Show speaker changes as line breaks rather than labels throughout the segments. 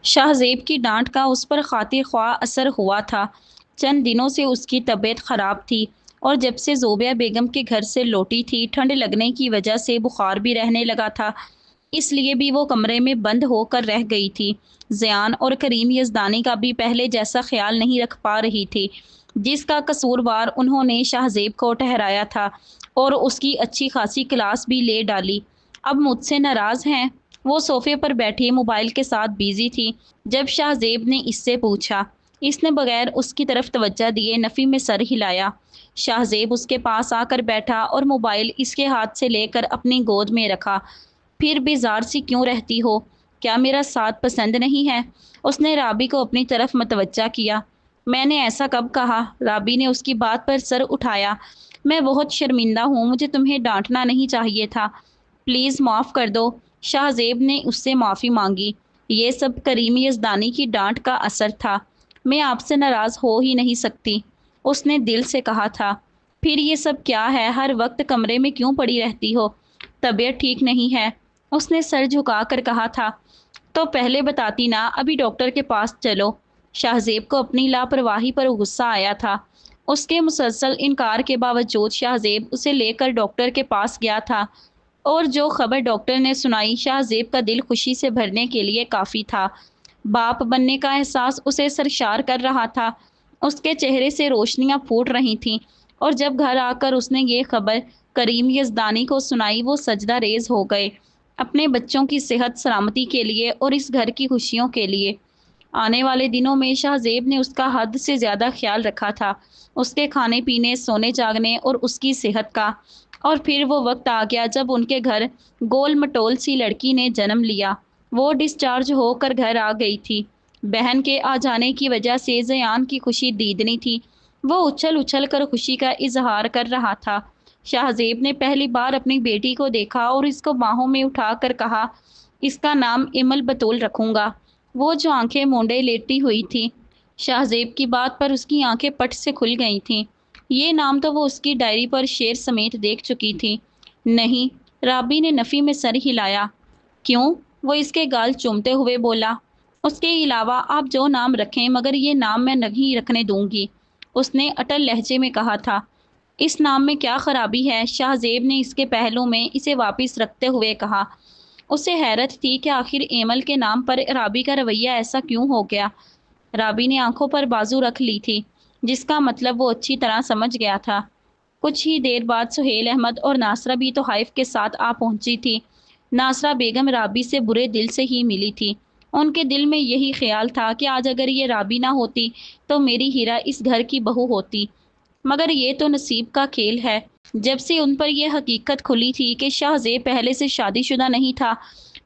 शाहज़ेब की डांट का उस पर खातिर ख्वाह असर हुआ था। चंद दिनों से उसकी तबीयत ख़राब थी और जब से ज़ोबिया बेगम के घर से लौटी थी, ठंड लगने की वजह से बुखार भी रहने लगा था। इसलिए भी वो कमरे में बंद होकर रह गई थी। ज़ियान और करीम यज़दानी का भी पहले जैसा ख़्याल नहीं रख पा रही थी, जिसका कसूरवार उन्होंने शाहज़ेब को ठहराया था और उसकी अच्छी खासी क्लास भी ले डाली। अब मुझसे नाराज़ हैं? वो सोफ़े पर बैठी मोबाइल के साथ बिज़ी थी, जब शाहज़ेब ने इससे पूछा। इसने बगैर उसकी तरफ तवज्जो दिए नफ़ी में सर हिलाया। शाहज़ेब उसके पास आकर बैठा और मोबाइल इसके हाथ से लेकर अपनी गोद में रखा। फिर बेजार सी क्यों रहती हो? क्या मेरा साथ पसंद नहीं है? उसने राबी को अपनी तरफ मतवज्जा किया। मैंने ऐसा कब कहा? राबी ने उसकी बात पर सर उठाया। मैं बहुत शर्मिंदा हूँ, मुझे तुम्हें डांटना नहीं चाहिए था। प्लीज़ माफ़ कर दो। शाहज़ेब ने उससे माफ़ी मांगी। ये सब करीम यज़दानी की डांट का असर था। मैं आपसे नाराज़ हो ही नहीं सकती, उसने दिल से कहा था। फिर ये सब क्या है? हर वक्त कमरे में क्यों पड़ी रहती हो? तबीयत ठीक नहीं है, उसने सर झुकाकर कहा था। तो पहले बताती ना, अभी डॉक्टर के पास चलो। शाहज़ेब को अपनी लापरवाही पर गुस्सा आया था। उसके मुसलसल इनकार के बावजूद शाहज़ेब उसे लेकर डॉक्टर के पास गया था और जो खबर डॉक्टर ने सुनाई, शाहज़ेब का दिल खुशी से भरने के लिए काफ़ी था। बाप बनने का एहसास उसे सरशार कर रहा था। उसके चेहरे से रोशनियां फूट रही थीं और जब घर आकर उसने ये खबर करीम यज़दानी को सुनाई, वो सजदा रेज़ हो गए, अपने बच्चों की सेहत सलामती के लिए और इस घर की खुशियों के लिए। आने वाले दिनों में शाहज़ेब ने उसका हद से ज़्यादा ख्याल रखा था, उसके खाने पीने, सोने जागने और उसकी सेहत का। और फिर वो वक्त आ गया जब उनके घर गोल मटोल सी लड़की ने जन्म लिया। वो डिस्चार्ज होकर घर आ गई थी। बहन के आ जाने की वजह से ज़यान की खुशी दीदनी थी। वो उछल उछल कर खुशी का इजहार कर रहा था। शाहज़ेब ने पहली बार अपनी बेटी को देखा और इसको बाहों में उठाकर कहा, इसका नाम इमल बतूल रखूंगा। वो जो आंखें मूंदे लेटी हुई थी, शाहज़ेब की बात पर उसकी आंखें पट से खुल गई थीं। ये नाम तो वो उसकी डायरी पर शेर समेत देख चुकी थी। नहीं, राबी ने नफ़ी में सर हिलाया। क्यों? वो इसके गाल चूमते हुए बोला। उसके अलावा आप जो नाम रखें, मगर ये नाम मैं नहीं रखने दूंगी, उसने अटल लहजे में कहा था। इस नाम में क्या खराबी है? शाहज़ेब ने इसके पहलू में इसे वापस रखते हुए कहा। उसे हैरत थी कि आखिर एमल के नाम पर राबी का रवैया ऐसा क्यों हो गया। राबी ने आंखों पर बाजू रख ली थी, जिसका मतलब वो अच्छी तरह समझ गया था। कुछ ही देर बाद सुहेल अहमद और नासरा भी तोहाइफ के साथ आ पहुंची थी। नासरा बेगम राबी से बुरे दिल से ही मिली थी। उनके दिल में यही ख्याल था कि आज अगर ये राबी ना होती तो मेरी हीरा इस घर की बहू होती। मगर ये तो नसीब का खेल है। जब से उन पर यह हकीकत खुली थी कि शाहज़ेब पहले से शादीशुदा नहीं था,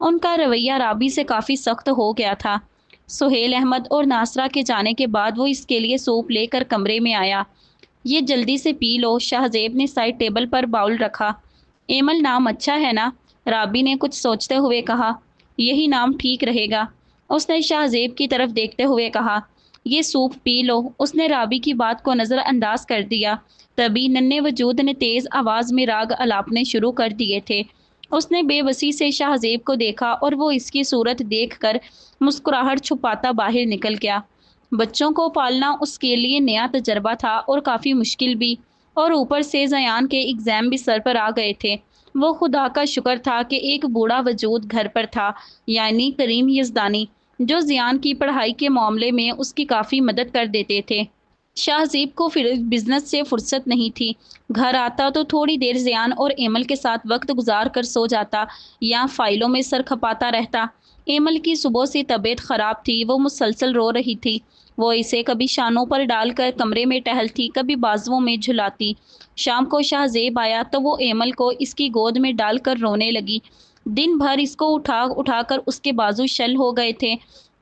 उनका रवैया राबी से काफ़ी सख्त हो गया था। सुहेल अहमद और नासरा के जाने के बाद वो इसके लिए सूप लेकर कमरे में आया। ये जल्दी से पी लो, शाहज़ेब ने साइड टेबल पर बाउल रखा। एमल नाम अच्छा है ना? राबी ने कुछ सोचते हुए कहा। यही नाम ठीक रहेगा, उसने शाहज़ेब की तरफ देखते हुए कहा। ये सूप पी लो, उसने राबी की बात को नज़रअंदाज कर दिया। तभी नन्हे वजूद ने तेज़ आवाज़ में राग अलापने शुरू कर दिए थे। उसने बेबसी से शाहज़ेब को देखा और वो इसकी सूरत देखकर मुस्कुराहट छुपाता बाहर निकल गया। बच्चों को पालना उसके लिए नया तजर्बा था और काफ़ी मुश्किल भी, और ऊपर से ज़यान के एग्ज़ाम भी सर पर आ गए थे। वो खुदा का शुक्र था कि एक बूढ़ा वजूद घर पर था, यानी करीम यज़दानी, जो ज़ियान की पढ़ाई के मामले में उसकी काफ़ी मदद कर देते थे। शाहज़ेब को फिर बिजनेस से फुर्सत नहीं थी। घर आता तो थोड़ी देर ज़ियान और एमल के साथ वक्त गुजार कर सो जाता या फाइलों में सर खपाता रहता। एमल की सुबह से तबीयत ख़राब थी, वो मुसलसल रो रही थी। वो इसे कभी शानों पर डालकर कमरे में टहलती, कभी बाजुओं में झुलाती। शाम को शाहज़ेब आया तो वो एमल को इसकी गोद में डालकर रोने लगी। दिन भर इसको उठा उठा कर उसके बाजू शल हो गए थे।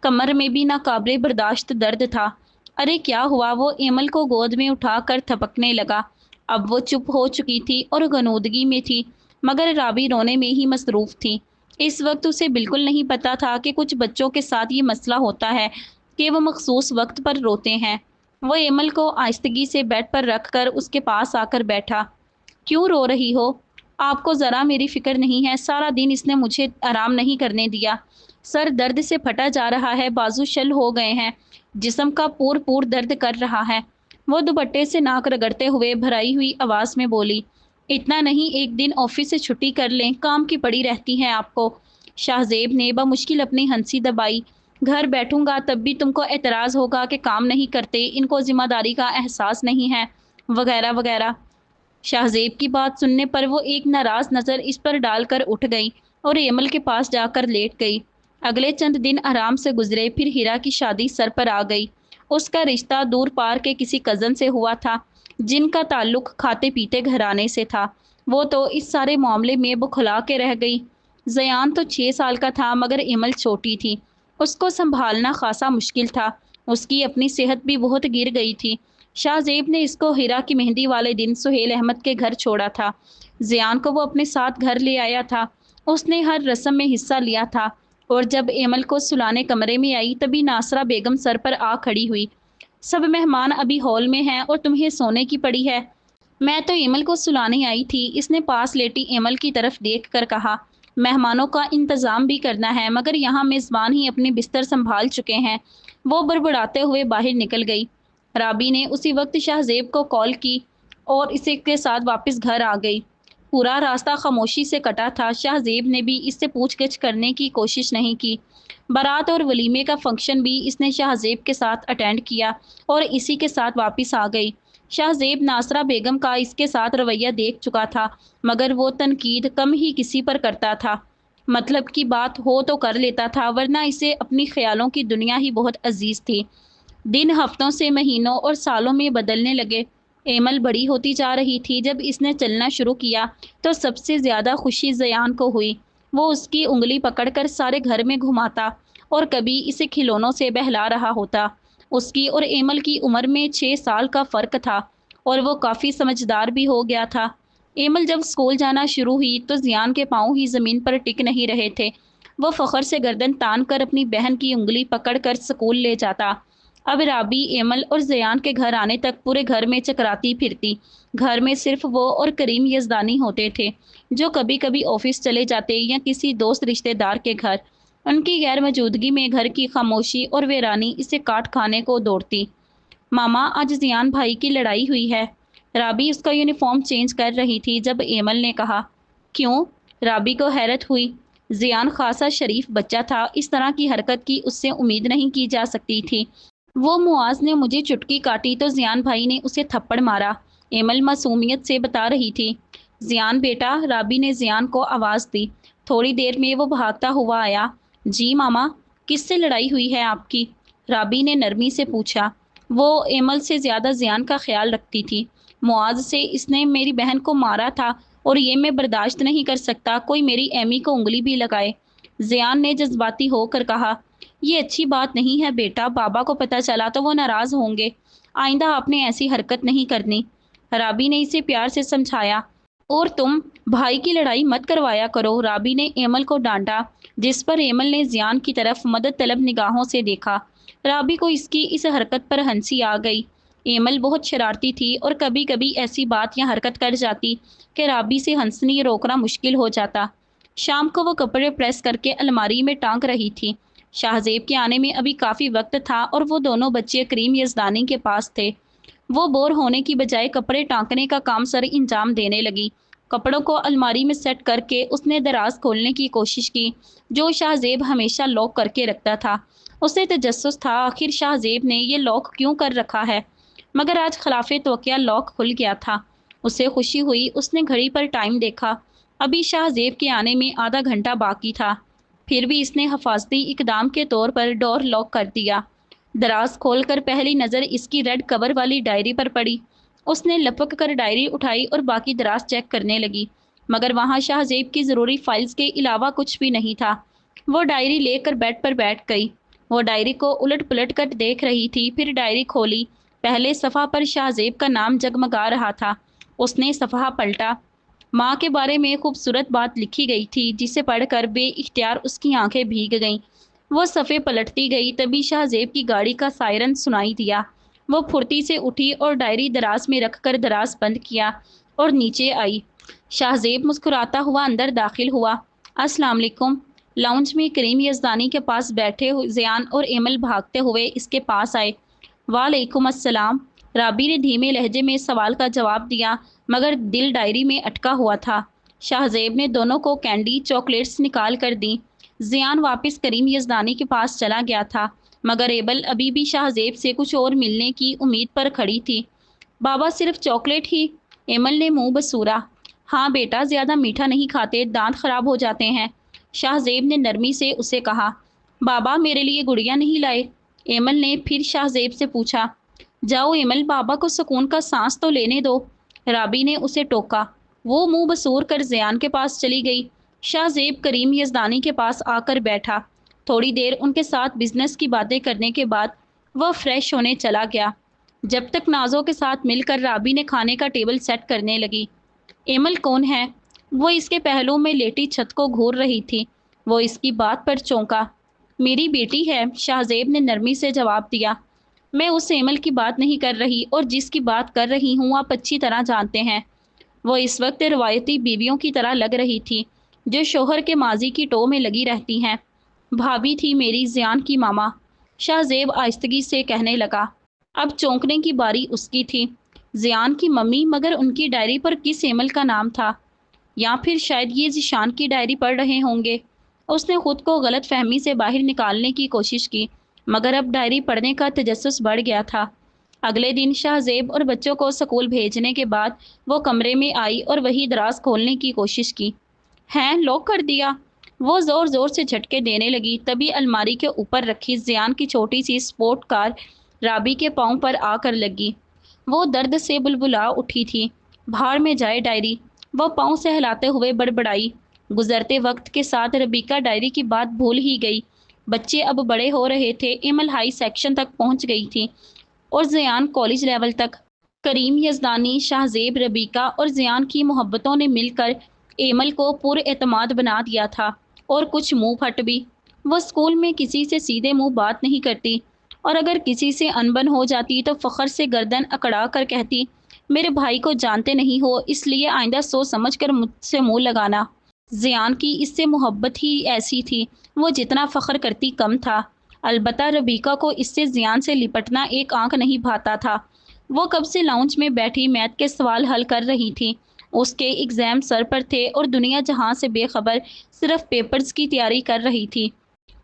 कमर में भी नाकाबिले बर्दाश्त दर्द था। अरे क्या हुआ? वो एमल को गोद में उठाकर थपकने लगा। अब वो चुप हो चुकी थी और गनूदगी में थी, मगर राबी रोने में ही मसरूफ़ थी। इस वक्त उसे बिल्कुल नहीं पता था कि कुछ बच्चों के साथ ये मसला होता है कि वो मखसूस वक्त पर रोते हैं। वो एमल को आहिस्तगी से बेड पर रख कर उसके पास आकर बैठा। क्यों रो रही हो? आपको ज़रा मेरी फ़िक्र नहीं है, सारा दिन इसने मुझे आराम नहीं करने दिया। सर दर्द से फटा जा रहा है, बाजू शल हो गए हैं, जिस्म का पूर पूर दर्द कर रहा है। वो दुपट्टे से नाक रगड़ते हुए भराई हुई आवाज़ में बोली, इतना नहीं, एक दिन ऑफिस से छुट्टी कर लें, काम की पड़ी रहती है आपको। शाहजेब ने बमुश्किल अपनी हंसी दबाई। घर बैठूंगा तब भी तुमको एतराज़ होगा कि काम नहीं करते, इनको जिम्मेदारी का एहसास नहीं है, वगैरह वगैरह। शाहजेब की बात सुनने पर वो एक नाराज नज़र इस पर डालकर उठ गई और एमल के पास जाकर लेट गई। अगले चंद दिन आराम से गुजरे, फिर हीरा की शादी सर पर आ गई। उसका रिश्ता दूर पार के किसी कज़न से हुआ था, जिनका ताल्लुक खाते पीते घराने से था। वो तो इस सारे मामले में बौखला के रह गई। ज़यान तो 6 साल का था, मगर एमल छोटी थी। उसको संभालना खासा मुश्किल था। उसकी अपनी सेहत भी बहुत गिर गई थी। शाहजेब ने इसको हीरा की मेहंदी वाले दिन सुहेल अहमद के घर छोड़ा था। ज़ियान को वो अपने साथ घर ले आया था। उसने हर रस्म में हिस्सा लिया था, और जब एमल को सुलाने कमरे में आई तभी नासरा बेगम सर पर आ खड़ी हुई। सब मेहमान अभी हॉल में हैं और तुम्हें सोने की पड़ी है। मैं तो एमल को सुलाने आई थी, इसने पास लेटी एमल की तरफ देख कर कहा। मेहमानों का इंतज़ाम भी करना है, मगर यहाँ मेज़बान ही अपने बिस्तर संभाल चुके हैं। वो बड़बड़ाते हुए बाहर निकल गई। राबी ने उसी वक्त शाहजेब को कॉल की और इसी के साथ वापस घर आ गई। पूरा रास्ता खामोशी से कटा था। शाहजेब ने भी इससे पूछगिछ करने की कोशिश नहीं की। बारात और वलीमे का फंक्शन भी इसने शाहजेब के साथ अटेंड किया और इसी के साथ वापस आ गई। शाहजेब नासरा बेगम का इसके साथ रवैया देख चुका था, मगर वो तनकीद कम ही किसी पर करता था। मतलब की बात हो तो कर लेता था, वरना इसे अपनी ख्यालों की दुनिया ही बहुत अजीज थी। दिन हफ्तों से महीनों और सालों में बदलने लगे। एमल बड़ी होती जा रही थी। जब इसने चलना शुरू किया तो सबसे ज़्यादा खुशी ज़यान को हुई। वो उसकी उंगली पकड़कर सारे घर में घुमाता और कभी इसे खिलौनों से बहला रहा होता। उसकी और एमल की उम्र में 6 साल का फ़र्क था और वो काफ़ी समझदार भी हो गया था। एमल जब स्कूल जाना शुरू हुई तो ज़ियान के पाँव ही ज़मीन पर टिक नहीं रहे थे। वो फ़ख्र से गर्दन तान कर अपनी बहन की उंगली पकड़कर स्कूल ले जाता। अब राबी, एमल और ज़यान के घर आने तक पूरे घर में चकराती फिरती। घर में सिर्फ वो और करीम यज़दानी होते थे, जो कभी कभी ऑफिस चले जाते या किसी दोस्त रिश्तेदार के घर। उनकी गैर मौजूदगी में घर की खामोशी और वीरानी इसे काट खाने को दौड़ती। मामा, आज ज़ियान भाई की लड़ाई हुई है। राबी उसका यूनिफॉर्म चेंज कर रही थी जब एमल ने कहा। क्यों? राबी को हैरत हुई। ज़ियान खासा शरीफ बच्चा था, इस तरह की हरकत की उससे उम्मीद नहीं की जा सकती थी। वो मुआज ने मुझे चुटकी काटी तो ज़ियान भाई ने उसे थप्पड़ मारा, एमल मासूमियत से बता रही थी। ज़ियान बेटा, राबी ने ज़ियान को आवाज़ दी। थोड़ी देर में वो भागता हुआ आया। जी मामा, किससे लड़ाई हुई है आपकी? राबी ने नरमी से पूछा। वो एमल से ज़्यादा ज़ियान का ख्याल रखती थी। मुआज से इसने मेरी बहन को मारा था और ये मैं बर्दाश्त नहीं कर सकता कोई मेरी एमी को उंगली भी लगाए। ज़ियान ने जज्बाती होकर कहा। ये अच्छी बात नहीं है बेटा, बाबा को पता चला तो वो नाराज़ होंगे। आइंदा आपने ऐसी हरकत नहीं करनी। राबी ने इसे प्यार से समझाया। और तुम भाई की लड़ाई मत करवाया करो, राबी ने एमल को डांटा, जिस पर एमल ने ज़ियान की तरफ मदद तलब निगाहों से देखा। राबी को इसकी इस हरकत पर हंसी आ गई। एमल बहुत शरारती थी और कभी कभी ऐसी बात या हरकत कर जाती कि राबी से हंसनी रोकना मुश्किल हो जाता। शाम को वो कपड़े प्रेस करके अलमारी में टांग रही थी। शाहजेब के आने में अभी काफ़ी वक्त था और वो दोनों बच्चे करीम यज़दानी के पास थे। वो बोर होने की बजाय कपड़े टाँकने का काम सर अंजाम देने लगी। कपड़ों को अलमारी में सेट करके उसने दराज खोलने की कोशिश की, जो शाहजेब हमेशा लॉक करके रखता था। उसे तजस्सुस था, आखिर शाहजेब ने ये लॉक क्यों कर रखा है, मगर आज खिलाफ़े तवक्या लॉक खुल गया था। उसे खुशी हुई। उसने घड़ी पर टाइम देखा। अभी शाहजेब के आने में आधा घंटा बाकी था। फिर भी इसने हिफाजती इकदाम के तौर पर डोर लॉक कर दिया। दराज खोलकर पहली नज़र इसकी रेड कवर वाली डायरी पर पड़ी। उसने लपक कर डायरी उठाई और बाकी दराज चेक करने लगी, मगर वहाँ शाहजेब की ज़रूरी फाइल्स के अलावा कुछ भी नहीं था। वो डायरी लेकर बेड पर बैठ गई। वो डायरी को उलट पुलट कर देख रही थी, फिर डायरी खोली। पहले सफ़ा पर शाहजेब का नाम जगमगा रहा था। उसने सफ़ा पलटा। माँ के बारे में खूबसूरत बात लिखी गई थी, जिसे पढ़कर बेइख्तियार उसकी आंखें भीग गईं। वो सफ़े पलटती गई, तभी शाहजेब की गाड़ी का सायरन सुनाई दिया। वो फुर्ती से उठी और डायरी दराज में रखकर दराज बंद किया और नीचे आई। शाहजेब मुस्कुराता हुआ अंदर दाखिल हुआ। अस्सलाम वालेकुम। लाउंज में करीम यज़दानी के पास बैठे ज़ियान और एमल भागते हुए इसके पास आए। वालेकुम अस्सलाम। राबी ने धीमे लहजे में सवाल का जवाब दिया, मगर दिल डायरी में अटका हुआ था। शाहजेब ने दोनों को कैंडी चॉकलेट्स निकाल कर दी। ज़ियान वापस करीम यज़दानी के पास चला गया था, मगर एबल अभी भी शाहजेब से कुछ और मिलने की उम्मीद पर खड़ी थी। बाबा सिर्फ चॉकलेट ही? एमल ने मुंह बसूरा। हाँ बेटा, ज़्यादा मीठा नहीं खाते, दांत खराब हो जाते हैं। शाहजेब ने नरमी से उसे कहा। बाबा मेरे लिए गुड़िया नहीं लाए? एमल ने फिर शाहजेब से पूछा। जाओ एमल, बाबा को सुकून का सांस तो लेने दो। राबी ने उसे टोका। वो मुंह बसूर कर ज़ियान के पास चली गई। शाहजेब करीम यज़दानी के पास आकर बैठा। थोड़ी देर उनके साथ बिजनेस की बातें करने के बाद वह फ्रेश होने चला गया। जब तक नाजों के साथ मिलकर राबी ने खाने का टेबल सेट करने लगी। एमल कौन है? वो इसके पहलू में लेटी छत को घूर रही थी। वो इसकी बात पर चौंका। मेरी बेटी है, शाहजेब ने नरमी से जवाब दिया। मैं उस एमल की बात नहीं कर रही, और जिसकी बात कर रही हूँ आप अच्छी तरह जानते हैं। वो इस वक्त रवायती बीवियों की तरह लग रही थी, जो शोहर के माजी की टो में लगी रहती हैं। भाभी थी मेरी, ज़ियान की मामा, शाहजेब आहिस्तगी से कहने लगा। अब चौंकने की बारी उसकी थी। ज़ियान की मम्मी, मगर उनकी डायरी पर किस एमल का नाम था? या फिर शायद ये ज़िशान की डायरी पढ़ रहे होंगे। उसने खुद को गलत फहमी से बाहर निकालने की कोशिश की, मगर अब डायरी पढ़ने का तजस्सुस बढ़ गया था। अगले दिन शाहजेब और बच्चों को स्कूल भेजने के बाद वो कमरे में आई और वही दराज खोलने की कोशिश की। हैं, लॉक कर दिया? वो ज़ोर ज़ोर से झटके देने लगी, तभी अलमारी के ऊपर रखी ज़ियान की छोटी सी स्पोर्ट कार राबी के पाँव पर आकर लगी। वो दर्द से बुलबुला उठी थी। भाड़ में जाए डायरी, वो पाँव से हिलाते हुए बड़बड़ाई। गुजरते वक्त के साथ रबीका डायरी की बात भूल ही गई। बच्चे अब बड़े हो रहे थे। एमल हाई सेक्शन तक पहुंच गई थी और ज़ियान कॉलेज लेवल तक। करीम यज़दानी, शाहजेब, रबीका और ज़ियान की मोहब्बतों ने मिलकर एमल को पुरएतमाद बना दिया था, और कुछ मुंह फट भी। वो स्कूल में किसी से सीधे मुंह बात नहीं करती, और अगर किसी से अनबन हो जाती तो फ़ख्र से गर्दन अकड़ा कर कहती, मेरे भाई को जानते नहीं हो, इसलिए आइंदा सोच समझ कर मुझसे मुंह लगाना। ज़ियान की इससे मोहब्बत ही ऐसी थी, वो जितना फ़ख्र करती कम था। अलबत्ता रबीका को इससे ज़ियान से लिपटना एक आंख नहीं भाता था। वो कब से लाउंज में बैठी मैथ के सवाल हल कर रही थी। उसके एग्ज़ाम सर पर थे और दुनिया जहां से बेखबर सिर्फ पेपर्स की तैयारी कर रही थी।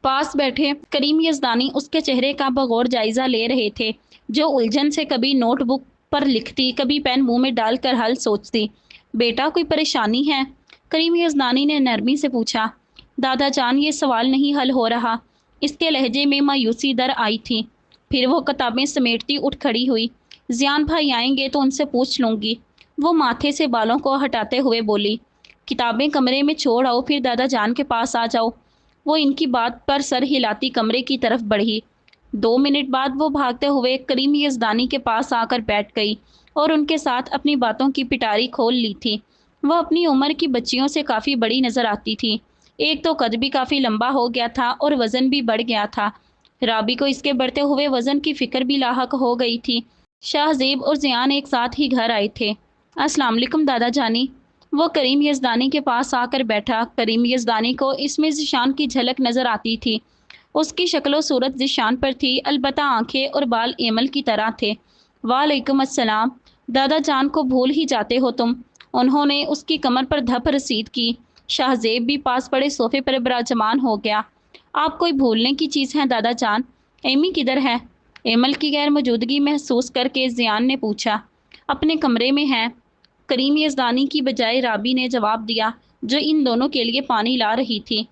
पास बैठे करीम यज़दानी उसके चेहरे का बगौर जायज़ा ले रहे थे, जो उलझन से कभी नोटबुक पर लिखती, कभी पेन मुंह में डालकर हल सोचती। बेटा, कोई परेशानी है? करीम यज़दानी ने नरमी से पूछा। दादा जान, ये सवाल नहीं हल हो रहा। इसके लहजे में मायूसी दर आई थी। फिर वो किताबें समेटती उठ खड़ी हुई। ज़ियान भाई आएंगे तो उनसे पूछ लूँगी। वो माथे से बालों को हटाते हुए बोली। किताबें कमरे में छोड़ आओ, फिर दादा जान के पास आ जाओ। वो इनकी बात पर सर हिलाती कमरे की तरफ बढ़ी। 2 मिनट बाद वो भागते हुए करीम यज़दानी के पास आकर बैठ गई और उनके साथ अपनी बातों की पिटारी खोल ली थी। वह अपनी उम्र की बच्चियों से काफ़ी बड़ी नज़र आती थी। एक तो कद भी काफ़ी लंबा हो गया था और वज़न भी बढ़ गया था। राबी को इसके बढ़ते हुए वज़न की फ़िक्र भी लाहक हो गई थी। शाहजेब और ज़ियान एक साथ ही घर आए थे। अस्सलाम वालेकुम दादा जानी। वो करीम यज़दानी के पास आकर बैठा। करीम यज़दानी को इसमें ज़िशान की झलक नज़र आती थी। उसकी शक्ल सूरत ज़िशान पर थी, अलबत्ता आंखें और बाल एमल की तरह थे। वालेकुम अस्सलाम। दादा जान को भूल ही जाते हो तुम। उन्होंने उसकी कमर पर धप रसीद की। शाहजेब भी पास पड़े सोफे पर विराजमान हो गया। आप कोई भूलने की चीज़ है दादा जान? एमी किधर है? एमल की गैर मौजूदगी महसूस करके ज़ियान ने पूछा। अपने कमरे में है, करीम यज़दानी की बजाय राबी ने जवाब दिया, जो इन दोनों के लिए पानी ला रही थी।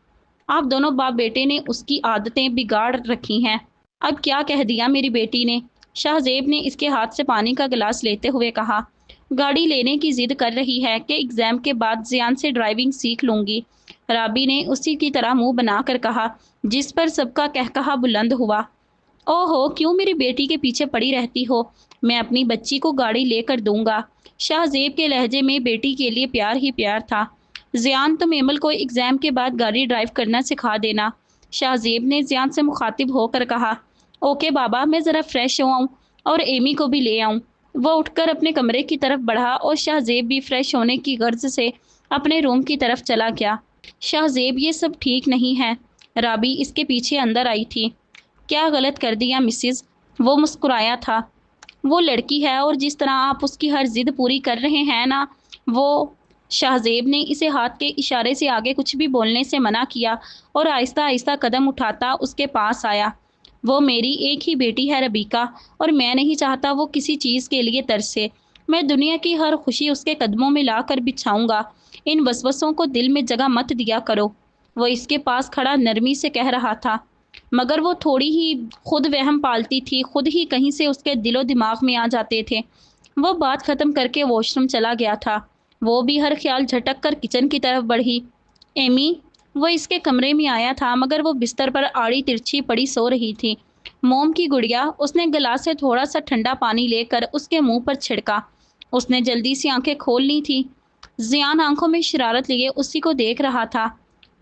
आप दोनों बाप बेटे ने उसकी आदतें बिगाड़ रखी हैं। अब क्या कह दिया मेरी बेटी ने? शाहजेब ने इसके हाथ से पानी का गिलास लेते हुए कहा। गाड़ी लेने की जिद कर रही है कि एग्ज़ाम के बाद ज़ियान से ड्राइविंग सीख लूँगी। राबी ने उसी की तरह मुंह बनाकर कहा, जिस पर सबका कहकहा बुलंद हुआ। ओहो, क्यों मेरी बेटी के पीछे पड़ी रहती हो? मैं अपनी बच्ची को गाड़ी लेकर दूंगा। शाहजेब के लहजे में बेटी के लिए प्यार ही प्यार था। ज़ियान, तुम एमल को एग्ज़ाम के बाद गाड़ी ड्राइव करना सिखा देना। शाहजेब ने ज़ियान से मुखातिब होकर कहा। ओके बाबा, मैं ज़रा फ्रेश हो आऊँ और एमी को भी ले आऊँ। वह उठकर अपने कमरे की तरफ बढ़ा और शाहजेब भी फ्रेश होने की गर्ज से अपने रूम की तरफ चला गया। शाहजेब ये सब ठीक नहीं है। राबी इसके पीछे अंदर आई थी। क्या गलत कर दिया मिसिज? वो मुस्कुराया था। वो लड़की है और जिस तरह आप उसकी हर जिद पूरी कर रहे हैं ना, वो। शाहजेब ने इसे हाथ के इशारे से आगे कुछ भी बोलने से मना किया और आहिस्ता आहिस्ता कदम उठाता उसके पास आया। वो मेरी एक ही बेटी है रबीका, और मैं नहीं चाहता वो किसी चीज़ के लिए तरसे। मैं दुनिया की हर खुशी उसके कदमों में ला कर बिछाऊंगा। इन वसवसों को दिल में जगह मत दिया करो। वो इसके पास खड़ा नरमी से कह रहा था, मगर वो थोड़ी ही खुद वहम पालती थी, खुद ही कहीं से उसके दिलो दिमाग में आ जाते थे। वो बात खत्म करके वॉशरूम चला गया था। वो भी हर ख्याल झटक कर किचन की तरफ बढ़ी। एमी। वो इसके कमरे में आया था, मगर वो बिस्तर पर आड़ी तिरछी पड़ी सो रही थी। मोम की गुड़िया। उसने गिलास से थोड़ा सा ठंडा पानी लेकर उसके मुंह पर छिड़का। उसने जल्दी से आंखें खोल ली थी। जियान आंखों में शरारत लिए उसी को देख रहा था।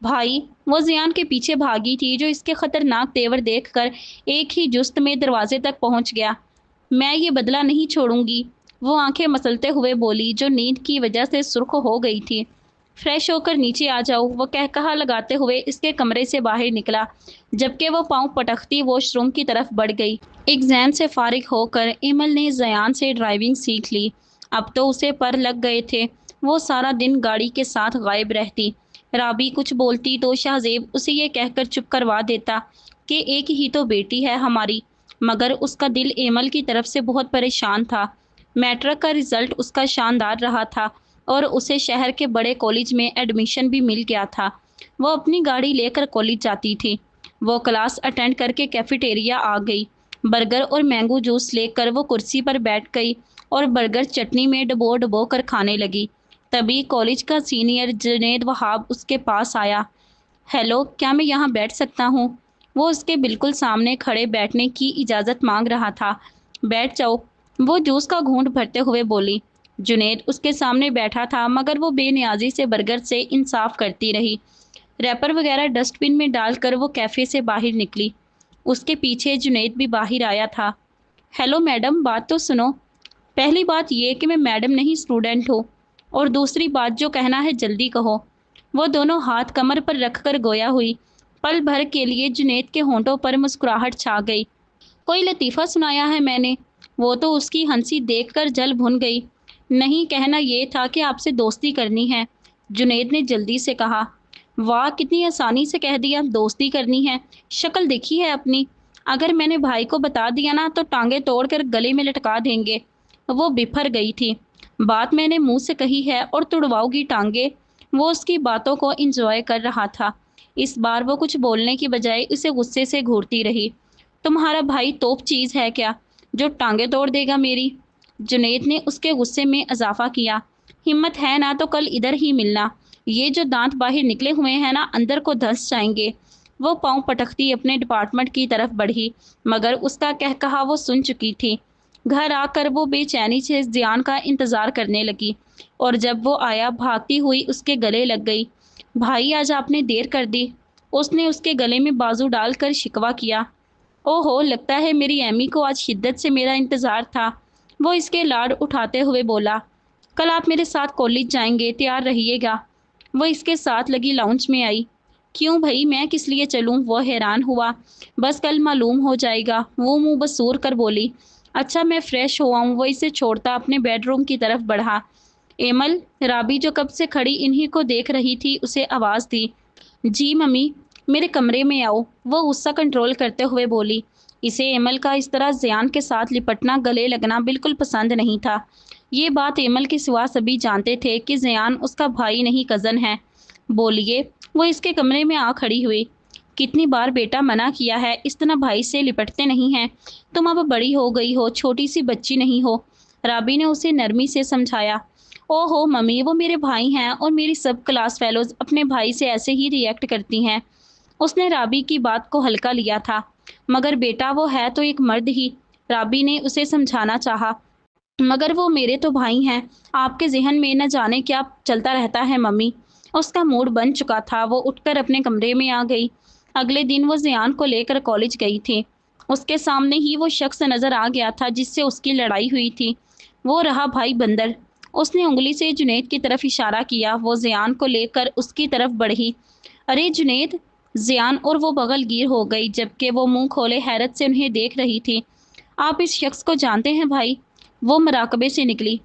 भाई। वो जियान के पीछे भागी थी, जो इसके खतरनाक तेवर देखकर एक ही जुस्त में दरवाजे तक पहुंच गया। मैं ये बदला नहीं छोड़ूंगी। वो आंखें मसलते हुए बोली, जो नींद की वजह से सुर्ख हो गई थी। फ्रेश होकर नीचे आ जाओ, वो कहकहा लगाते हुए इसके कमरे से बाहर निकला, जबकि वो पांव पटकती वॉशरूम की तरफ बढ़ गई। एग्जाम से फारिग होकर इमल ने जयान से ड्राइविंग सीख ली। अब तो उसे पर लग गए थे। वो सारा दिन गाड़ी के साथ गायब रहती। राबी कुछ बोलती तो शाहजेब उसे ये कहकर चुप करवा देता कि एक ही तो बेटी है हमारी। मगर उसका दिल एमल की तरफ से बहुत परेशान था। मैट्रिक का रिजल्ट उसका शानदार रहा था और उसे शहर के बड़े कॉलेज में एडमिशन भी मिल गया था। वो अपनी गाड़ी लेकर कॉलेज जाती थी। वो क्लास अटेंड करके कैफेटेरिया आ गई। बर्गर और मैंगो जूस लेकर वो कुर्सी पर बैठ गई और बर्गर चटनी में डबो डबो कर खाने लगी। तभी कॉलेज का सीनियर जुनैद वहाब उसके पास आया। हेलो, क्या मैं यहाँ बैठ सकता हूँ? वो उसके बिल्कुल सामने खड़े बैठने की इजाज़त मांग रहा था। बैठ जाओ। वो जूस का घूंट भरते हुए बोली। जुनैद उसके सामने बैठा था, मगर वो बेनियाजी से बर्गर से इंसाफ करती रही। रैपर वगैरह डस्टबिन में डालकर वो कैफ़े से बाहर निकली। उसके पीछे जुनैद भी बाहर आया था। हेलो मैडम, बात तो सुनो। पहली बात ये कि मैं मैडम नहीं, स्टूडेंट हूँ। और दूसरी बात, जो कहना है जल्दी कहो। वो दोनों हाथ कमर पर रखकर गोया हुई। पल भर के लिए जुनैद के होंठों पर मुस्कुराहट छा गई। कोई लतीफ़ा सुनाया है मैंने? वो तो उसकी हंसी देखकर जल भुन गई। नहीं, कहना ये था कि आपसे दोस्ती करनी है। जुनैद ने जल्दी से कहा। वाह, कितनी आसानी से कह दिया, दोस्ती करनी है। शक्ल देखी है अपनी। अगर मैंने भाई को बता दिया ना तो टांगे तोड़कर गले में लटका देंगे। वो बिफर गई थी। बात मैंने मुंह से कही है और तुड़वाओगी टांगे। वो उसकी बातों को एंजॉय कर रहा था। इस बार वो कुछ बोलने की बजाय उसे गुस्से से घूरती रही। तुम्हारा भाई तोप चीज़ है क्या, जो टांगे तोड़ देगा मेरी? जुनैद ने उसके गुस्से में इजाफा किया। हिम्मत है ना तो कल इधर ही मिलना। ये जो दांत बाहर निकले हुए हैं ना, अंदर को धंस जाएंगे। वो पांव पटकती अपने डिपार्टमेंट की तरफ बढ़ी, मगर उसका कहकहा वो सुन चुकी थी। घर आकर वो बेचैनी से जियान का इंतज़ार करने लगी, और जब वो आया भागती हुई उसके गले लग गई। भाई, आज आपने देर कर दी। उसने उसके गले में बाजू डालकर शिकवा किया। ओहो, लगता है मेरी एमी को आज शिद्दत से मेरा इंतज़ार था। वो इसके लाड उठाते हुए बोला। कल आप मेरे साथ कॉलेज जाएंगे, तैयार रहिएगा। वो इसके साथ लगी लाउंज में आई। क्यों भाई, मैं किस लिए चलूं? वो हैरान हुआ। बस कल मालूम हो जाएगा, वो मुंह बसूर कर बोली। अच्छा, मैं फ्रेश हो आऊं? वो इसे छोड़ता अपने बेडरूम की तरफ बढ़ा। एमल। राबी, जो कब से खड़ी इन्हीं को देख रही थी, उसे आवाज़ दी। जी मम्मी। मेरे कमरे में आओ, वो गुस्सा कंट्रोल करते हुए बोली। इसे एमल का इस तरह जियान के साथ लिपटना, गले लगना बिल्कुल पसंद नहीं था। ये बात एमल के सिवा सभी जानते थे कि जियान उसका भाई नहीं, कज़न है। बोलिए। वो इसके कमरे में आ खड़ी हुई। कितनी बार बेटा मना किया है, इस तरह भाई से लिपटते नहीं हैं। तुम अब बड़ी हो गई हो, छोटी सी बच्ची नहीं हो। राबी ने उसे नरमी से समझाया। ओहो मम्मी, वो मेरे भाई हैं और मेरी सब क्लास फेलोज अपने भाई से ऐसे ही रिएक्ट करती हैं। उसने राबी की बात को हल्का लिया था। मगर बेटा, वो है तो एक मर्द ही। राबी ने उसे समझाना चाहा। मगर वो मेरे तो भाई हैं। आपके जहन में न जाने क्या चलता रहता है मम्मी। उसका मूड बन चुका था। वो उठकर अपने कमरे में आ गई। अगले दिन वो जियान को लेकर कॉलेज गई थी। उसके सामने ही वो शख्स नजर आ गया था जिससे उसकी लड़ाई हुई थी। वो रहा भाई बंदर। اس نے انگلی سے جنید کی طرف اشارہ کیا۔ وہ زیان کو لے کر اس کی طرف بڑھی۔ ارے جنید! زیان اور وہ بغل گیر ہو گئی، جبکہ وہ منہ کھولے حیرت سے انہیں دیکھ رہی تھی۔ آپ اس شخص کو جانتے ہیں بھائی؟ وہ مراقبے سے نکلی۔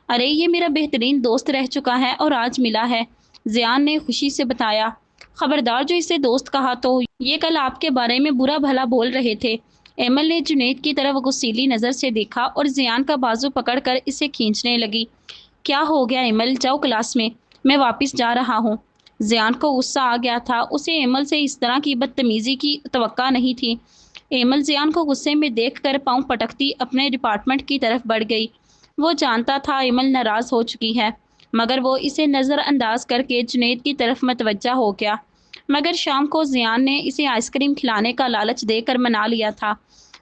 ارے یہ میرا بہترین دوست رہ چکا ہے اور آج ملا ہے، زیان نے خوشی سے بتایا۔ خبردار جو اسے دوست کہا تو یہ کل آپ کے بارے میں برا بھلا بول رہے تھے۔ ایمل نے جنید کی طرف غصیلی نظر سے دیکھا اور زیان کا بازو پکڑ کر اسے کھینچنے لگی۔ کیا ہو گیا ایمل؟ جاؤ کلاس میں واپس جا رہا ہوں۔ زیان کو غصہ آ گیا تھا، اسے ایمل سے اس طرح کی بدتمیزی کی توقع نہیں تھی۔ ایمل زیان کو غصے میں دیکھ کر پاؤں پٹکتی اپنے ڈپارٹمنٹ کی طرف بڑھ گئی۔ وہ جانتا تھا ایمل ناراض ہو چکی ہے، مگر وہ اسے نظر انداز کر کے جنید کی طرف متوجہ ہو گیا۔ مگر شام کو زیان نے اسے آئس کریم کھلانے کا لالچ دے کر منا لیا تھا۔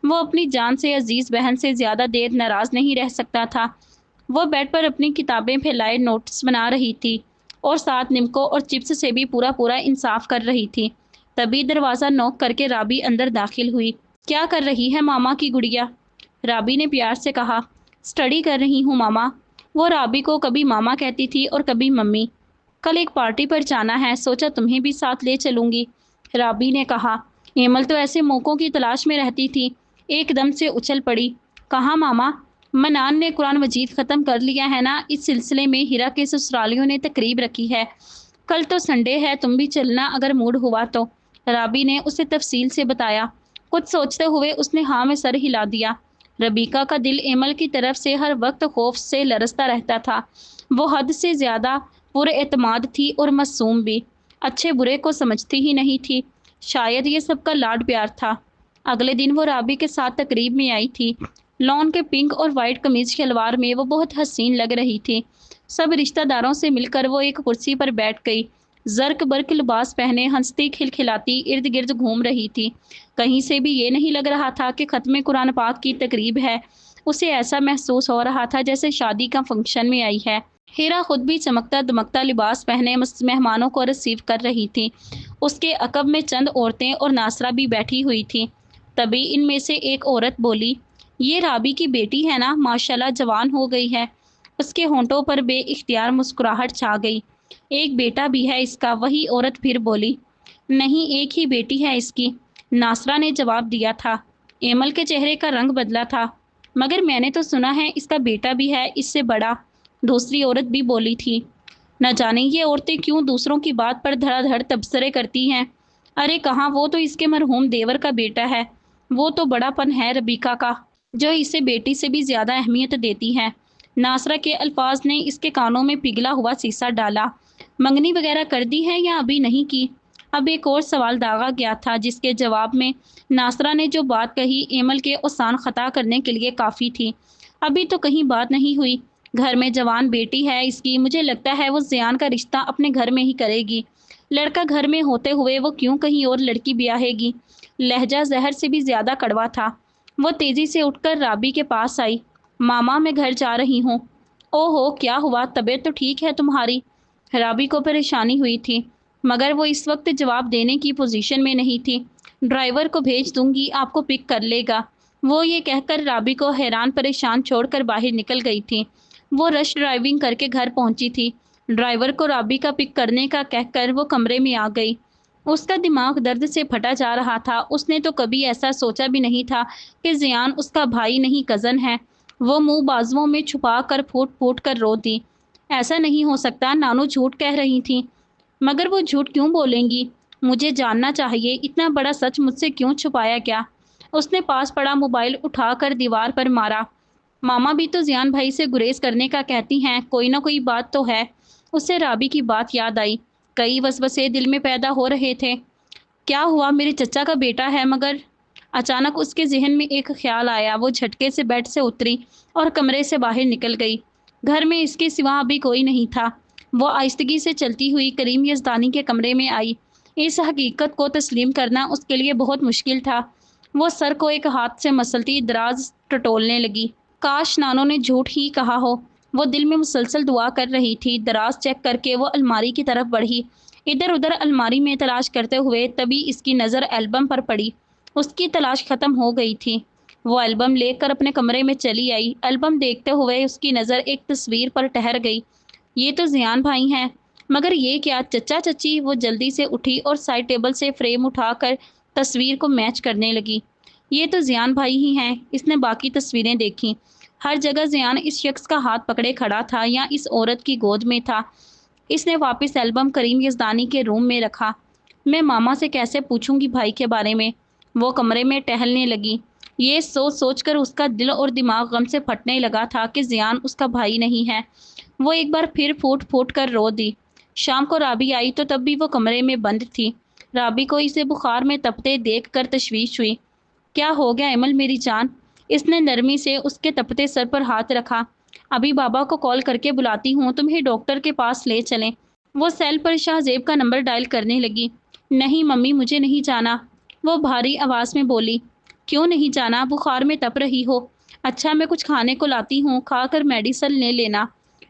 وہ اپنی جان سے عزیز بہن سے زیادہ دیر ناراض نہیں رہ سکتا تھا۔ وہ بیڈ پر اپنی کتابیں پھیلائے نوٹس بنا رہی تھی اور ساتھ نمکو اور چپس سے بھی پورا انصاف کر رہی تھی۔ تبھی دروازہ نوک کر کے رابی اندر داخل ہوئی۔ کیا کر رہی ہے ماما کی گڑیا؟ رابی نے پیار سے کہا۔ اسٹڈی کر رہی ہوں ماما۔ وہ رابی کو کبھی ماما کہتی تھی اور کبھی ممی۔ کل ایک پارٹی پر جانا ہے، سوچا تمہیں بھی ساتھ لے چلوں گی، رابی نے کہا۔ ایمل تو ایسے موقعوں کی تلاش میں رہتی تھی، ایک دم سے اچھل پڑی۔ کہاں ماما؟ منان نے قرآن مجید ختم کر لیا ہے نا، اس سلسلے میں ہیرا کے سسرالیوں نے تقریب رکھی ہے، کل تو سنڈے ہے، تم بھی چلنا اگر موڈ ہوا تو، رابی نے اسے تفصیل سے بتایا۔ کچھ سوچتے ہوئے اس نے ہاں میں سر ہلا دیا۔ ربیکا کا دل ایمل کی طرف سے ہر وقت خوف سے لرزتا رہتا تھا۔ وہ حد سے زیادہ پر اعتماد تھی اور معصوم بھی، اچھے برے کو سمجھتی ہی نہیں تھی۔ شاید یہ سب کا لاڈ پیار تھا۔ اگلے دن وہ رابی کے ساتھ تقریب میں آئی تھی۔ لون کے پنک اور وائٹ قمیض شلوار میں وہ بہت حسین لگ رہی تھی۔ سب رشتہ داروں سے مل کر وہ ایک کرسی پر بیٹھ گئی۔ زرق برق لباس پہنے ہنستی کھلکھلاتی ارد گرد گھوم رہی تھی۔ کہیں سے بھی یہ نہیں لگ رہا تھا کہ ختم قرآن پاک کی تقریب ہے، اسے ایسا محسوس ہو رہا تھا جیسے شادی کا فنکشن میں آئی ہے۔ ہیرا خود بھی چمکتا دمکتا لباس پہنے مہمانوں کو ریسیو کر رہی تھی۔ اس کے عقب میں چند عورتیں اور ناصرہ بھی بیٹھی ہوئی تھیں۔ تبھی ان میں سے ایک عورت بولی، یہ رابی کی بیٹی ہے نا، ماشاءاللہ جوان ہو گئی ہے۔ اس کے ہونٹوں پر بے اختیار مسکراہٹ چھا گئی۔ ایک بیٹا بھی ہے اس کا، وہی عورت پھر بولی۔ نہیں، ایک ہی بیٹی ہے اس کی، ناصرہ نے جواب دیا تھا۔ ایمل کے چہرے کا رنگ بدلا تھا۔ مگر میں نے تو سنا ہے اس کا بیٹا بھی ہے، اس سے بڑا، دوسری عورت بھی بولی تھی۔ نہ جانے یہ عورتیں کیوں دوسروں کی بات پر دھڑا دھڑ تبصرے کرتی ہیں۔ ارے کہاں، وہ تو اس کے مرحوم دیور کا بیٹا ہے، وہ تو بڑا پن ہے ربیکا کا، جو اسے بیٹی سے بھی زیادہ اہمیت دیتی ہے۔ ناصرہ کے الفاظ نے اس کے کانوں میں پگھلا ہوا سیسا ڈالا۔ منگنی وغیرہ کر دی ہے یا ابھی نہیں کی؟ اب ایک اور سوال داغا گیا تھا، جس کے جواب میں ناصرہ نے جو بات کہی ایمل کے اوسان خطا کرنے کے لیے کافی تھی۔ ابھی تو کہیں بات نہیں ہوئی، گھر میں جوان بیٹی ہے اس کی، مجھے لگتا ہے وہ زیان کا رشتہ اپنے گھر میں ہی کرے گی۔ لڑکا گھر میں ہوتے ہوئے وہ کیوں کہیں اور لڑکی بیاہے گی؟ لہجہ زہر سے بھی زیادہ کڑوا تھا۔ وہ تیزی سے اٹھ کر رابی کے پاس آئی۔ ماما میں گھر جا رہی ہوں۔ او ہو، کیا ہوا؟ طبیعت تو ٹھیک ہے تمہاری؟ رابی کو پریشانی ہوئی تھی، مگر وہ اس وقت جواب دینے کی پوزیشن میں نہیں تھی۔ ڈرائیور کو بھیج دوں گی، آپ کو پک کر لے گا، وہ یہ کہہ کر رابی کو حیران پریشان چھوڑ کر باہر نکل گئی تھی۔ وہ رش ڈرائیونگ کر کے گھر پہنچی تھی۔ ڈرائیور کو رابی کا پک کرنے کا کہہ کر وہ کمرے میں آ گئی۔ اس کا دماغ درد سے پھٹا جا رہا تھا۔ اس نے تو کبھی ایسا سوچا بھی نہیں تھا کہ زیان اس کا بھائی نہیں کزن ہے۔ وہ منہ بازوؤں میں چھپا کر پھوٹ پھوٹ کر رو دی۔ ایسا نہیں ہو سکتا، نانو جھوٹ کہہ رہی تھیں۔ مگر وہ جھوٹ کیوں بولیں گی؟ مجھے جاننا چاہیے، اتنا بڑا سچ مجھ سے کیوں چھپایا گیا؟ اس نے پاس پڑا موبائل اٹھا کر دیوار پر مارا۔ ماما بھی تو زیان بھائی سے گریز کرنے کا کہتی ہیں، کوئی نہ کوئی بات تو ہے۔ اسے رابی کی بات یاد آئی۔ کئی وسوسے دل میں پیدا ہو رہے تھے۔ کیا ہوا؟ میرے چچا کا بیٹا ہے مگر؟ اچانک اس کے ذہن میں ایک خیال آیا۔ وہ جھٹکے سے بیڈ سے اتری اور کمرے سے باہر نکل گئی۔ گھر میں اس کے سوا ابھی کوئی نہیں تھا۔ وہ آہستگی سے چلتی ہوئی کریم یزدانی کے کمرے میں آئی۔ اس حقیقت کو تسلیم کرنا اس کے لیے بہت مشکل تھا۔ وہ سر کو ایک ہاتھ سے مسلتی دراز ٹٹولنے لگی۔ کاش نانو نے جھوٹ ہی کہا ہو۔ وہ دل میں مسلسل دعا کر رہی تھی۔ دراز چیک کر کے وہ الماری کی طرف بڑھی، ادھر ادھر الماری میں تلاش کرتے ہوئے۔ تبھی اس کی نظر البم پر پڑی۔ اس کی تلاش ختم ہو گئی تھی۔ वो एल्बम लेकर अपने कमरे में चली आई। एल्बम देखते हुए उसकी नज़र एक तस्वीर पर ठहर गई। ये तो जियान भाई हैं। मगर ये क्या चचा चची? वो जल्दी से उठी और साइड टेबल से फ्रेम उठाकर तस्वीर को मैच करने लगी। ये तो जियान भाई ही हैं। इसने बाकी तस्वीरें देखी। हर जगह जियान इस शख्स का हाथ पकड़े खड़ा था या इस औरत की गोद में था। इसने वापस एल्बम करीम यज़दानी के रूम में रखा। मैं मामा से कैसे पूछूंगी भाई के बारे में? वो कमरे में टहलने लगी। ये सोच सोच कर उसका दिल और दिमाग गम से फटने लगा था कि जियान उसका भाई नहीं है। वो एक बार फिर फूट फूट कर रो दी। शाम को राबी आई तो तब भी वो कमरे में बंद थी। राबी को इसे बुखार में तपते देख कर तशवीश हुई। क्या हो गया एमल मेरी जान? इसने नरमी से उसके तपते सर पर हाथ रखा। अभी बाबा को कॉल करके बुलाती हूँ, तुम्हें डॉक्टर के पास ले चलें। वो सेल पर शाहजेब का नंबर डायल करने लगी। नहीं मम्मी, मुझे नहीं जाना, वो भारी आवाज़ में बोली। क्यों नहीं जाना? बुखार में तप रही हो। अच्छा, मैं कुछ खाने को लाती हूँ, खाकर मेडिसिन ले लेना।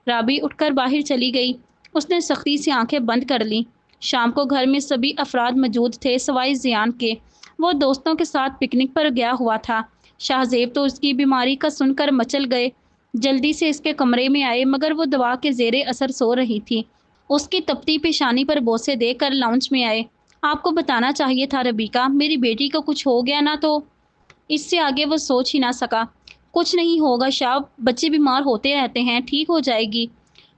राबी उठकर बाहर चली गई। उसने सख्ती से आंखें बंद कर लीं। शाम को घर में सभी अफराद मौजूद थे सिवाय जियान के। वो दोस्तों के साथ पिकनिक पर गया हुआ था। शाहजेब तो उसकी बीमारी का सुनकर मचल गए। जल्दी से इसके कमरे में आए मगर वो दवा के जेरे असर सो रही थी। उसकी तपती पेशानी पर बोसे देकर लाउंज में आए। आपको बताना चाहिए था रबीका, मेरी बेटी को कुछ हो गया ना तो। इससे आगे वो सोच ही ना सका। कुछ नहीं होगा शाह, बच्चे बीमार होते रहते हैं, ठीक हो जाएगी।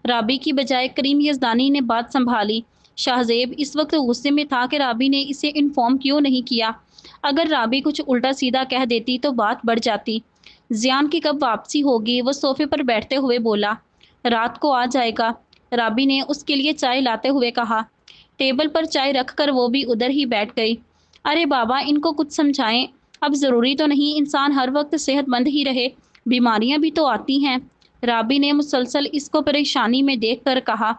राबी की बजाय करीम यज़दानी ने बात संभाली। शाहजेब इस वक्त गुस्से में था कि राबी ने इसे इन्फॉर्म क्यों नहीं किया। अगर राबी कुछ उल्टा सीधा कह देती तो बात बढ़ जाती। जियान की कब वापसी होगी? वो सोफे पर बैठते हुए बोला। रात को आ जाएगा, राबी ने उसके लिए चाय लाते हुए कहा। टेबल पर चाय रखकर वो भी उधर ही बैठ गई। अरे बाबा, इनको कुछ समझाएं। अब ज़रूरी तो नहीं इंसान हर वक्त सेहतमंद ही रहे, बीमारियां भी तो आती हैं। राबी ने मुसलसल इसको परेशानी में देखकर कहा।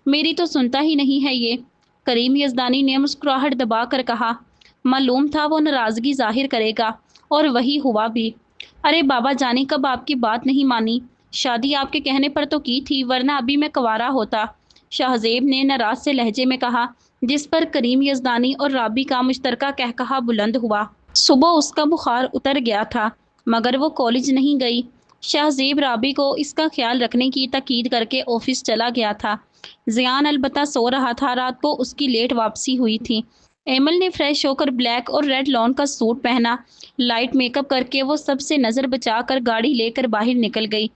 मेरी तो सुनता ही नहीं है ये। करीम यज़दानी ने मुस्कुराहट दबाकर कहा। मालूम था वो नाराज़गी जाहिर करेगा, और वही हुआ भी। अरे बाबा जाने कब आपकी बात नहीं मानी। शादी आपके कहने पर तो की थी, वरना अभी मैं कंवारा होता, शाहजेब ने नाराज से लहजे में कहा, जिस पर करीम यज़दानी और राबी का मुश्तरका कहकहा बुलंद हुआ। सुबह उसका बुखार उतर गया था मगर वो कॉलेज नहीं गई। शाहजेब राबी को इसका ख्याल रखने की ताकीद करके ऑफिस चला गया था। जियान अलबत्ता सो रहा था। रात को उसकी लेट वापसी हुई थी। एमल ने फ्रेश होकर ब्लैक और रेड लॉन का सूट पहना। लाइट मेकअप करके वो सबसे नज़र बचाकर गाड़ी लेकर बाहर निकल गई।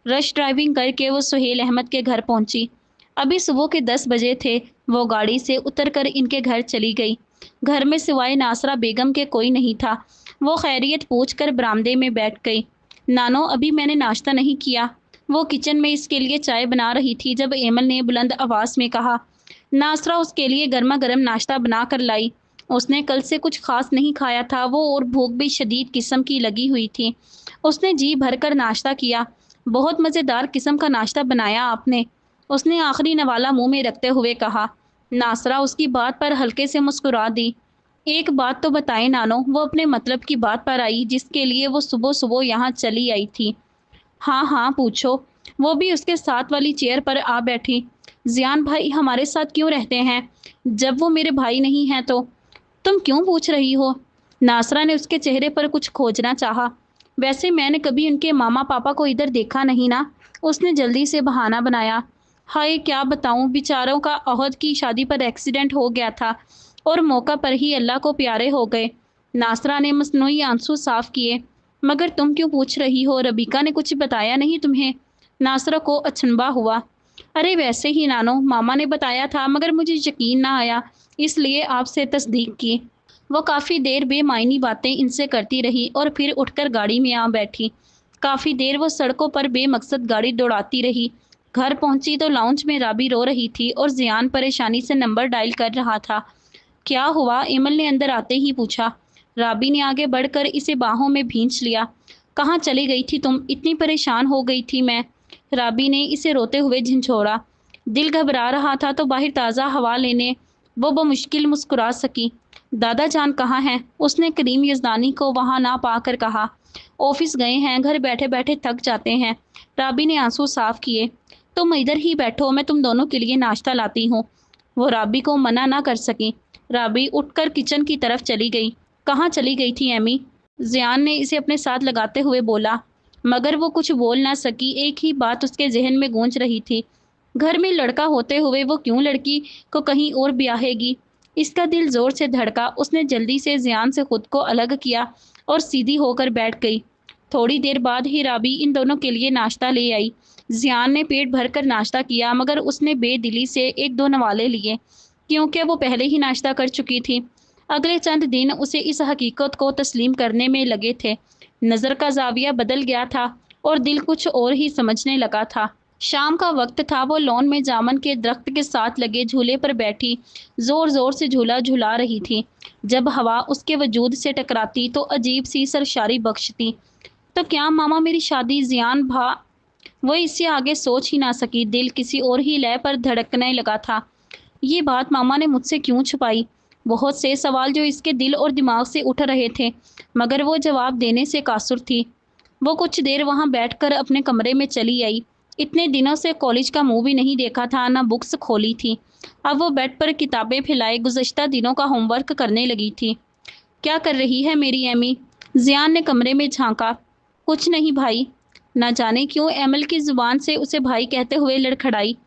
रश ड्राइविंग करके वो सुहेल अहमद के घर पहुंची। अभी सुबह के 10 बजे थे। वो गाड़ी से उतरकर इनके घर चली गई। घर में सिवाय नासरा बेगम के कोई नहीं था। वो खैरियत पूछकर बरामदे में बैठ गई। नानो, अभी मैंने नाश्ता नहीं किया। वो किचन में इसके लिए चाय बना रही थी जब एमल ने बुलंद आवाज़ में कहा। नासरा उसके लिए गर्मा गर्म नाश्ता बना कर लाई। उसने कल से कुछ खास नहीं खाया था वो, और भूख भी शदीद किस्म की लगी हुई थी। उसने जी भरकर नाश्ता किया। बहुत मज़ेदार किस्म का नाश्ता बनाया आपने, उसने आखिरी नवाला मुंह में रखते हुए कहा। नासरा उसकी बात पर हल्के से मुस्कुरा दी। एक बात तो बताएं नानो, वो अपने मतलब की बात पर आई जिसके लिए वो सुबह सुबह यहाँ चली आई थी। हाँ हाँ पूछो। वो भी उसके साथ वाली चेयर पर आ बैठी। जियान भाई हमारे साथ क्यों रहते हैं जब वो मेरे भाई नहीं हैं तो? तुम क्यों पूछ रही हो? नासरा ने उसके चेहरे पर कुछ खोजना चाहा। वैसे मैंने कभी उनके मामा पापा को इधर देखा नहीं ना, उसने जल्दी से बहाना बनाया। हाय क्या बताऊं, बेचारों का अहद की शादी पर एक्सीडेंट हो गया था और मौका पर ही अल्लाह को प्यारे हो गए। नासरा ने मसनूई आंसू साफ किए। मगर तुम क्यों पूछ रही हो? रबीका ने कुछ बताया नहीं तुम्हें? नासरा को अचंभा हुआ। अरे वैसे ही नानो, मामा ने बताया था मगर मुझे यकीन ना आया, इसलिए आपसे तस्दीक की। वो काफ़ी देर बेमायनी बातें इनसे करती रही और फिर उठकर गाड़ी में आ बैठी। काफ़ी देर वो सड़कों पर बेमकसद गाड़ी दौड़ाती रही। घर पहुंची तो लाउंज में राबी रो रही थी और जियान परेशानी से नंबर डायल कर रहा था। क्या हुआ? एमल ने अंदर आते ही पूछा। राबी ने आगे बढ़कर इसे बाहों में भींच लिया। कहाँ चली गई थी तुम? इतनी परेशान हो गई थी मैं। राबी ने इसे रोते हुए झिंझोड़ा। दिल घबरा रहा था तो बाहर ताज़ा हवा लेने वो बमुश्किल मुस्कुरा सकी। दादा जान कहाँ हैं? उसने करीम यज़दानी को वहाँ ना पाकर कहा। ऑफिस गए हैं, घर बैठे बैठे थक जाते हैं। राबी ने आंसू साफ किए। तुम इधर ही बैठो, मैं तुम दोनों के लिए नाश्ता लाती हूँ। वो राबी को मना ना कर सकी। राबी उठकर किचन की तरफ चली गई। कहाँ चली गई थी एमी? ज़ियान ने इसे अपने साथ लगाते हुए बोला, मगर वो कुछ बोल ना सकी। एक ही बात उसके ज़हन में गूंज रही थी, घर में लड़का होते हुए वो क्यों लड़की को कहीं और ब्याहेगी। इसका दिल ज़ोर से धड़का। उसने जल्दी से ज़ियान से खुद को अलग किया और सीधी होकर बैठ गई। थोड़ी देर बाद ही राबी इन दोनों के लिए नाश्ता ले आई। ज़ियान ने पेट भरकर नाश्ता किया, मगर उसने बेदिली से एक दो नवाले लिए, क्योंकि वो पहले ही नाश्ता कर चुकी थी। अगले चंद दिन उसे इस हकीकत को तस्लीम करने में लगे थे। नज़र का ज़ाविया बदल गया था और दिल कुछ और ही समझने लगा था। शाम का वक्त था। वो लॉन में जामन के दरख्त के साथ लगे झूले पर बैठी जोर जोर से झूला झुला रही थी। जब हवा उसके वजूद से टकराती तो अजीब सी सरशारी बख्शती। तो क्या मामा मेरी शादी ज़ियान भा। वो इससे आगे सोच ही ना सकी। दिल किसी और ही लय पर धड़कने लगा था। ये बात मामा ने मुझसे क्यों छुपाई। बहुत से सवाल जो इसके दिल और दिमाग से उठ रहे थे, मगर वो जवाब देने से कासुर थी। वो कुछ देर वहाँ बैठकर अपने कमरे में चली आई। इतने दिनों से कॉलेज का मुंह भी नहीं देखा था, ना बुक्स खोली थी। अब वो बेड पर किताबें फैलाए गुज़श्ता दिनों का होमवर्क करने लगी थी। क्या कर रही है मेरी एमी। जियान ने कमरे में झांका। कुछ नहीं भाई। न जाने क्यों एमल की जुबान से उसे भाई कहते हुए लड़खड़ाई।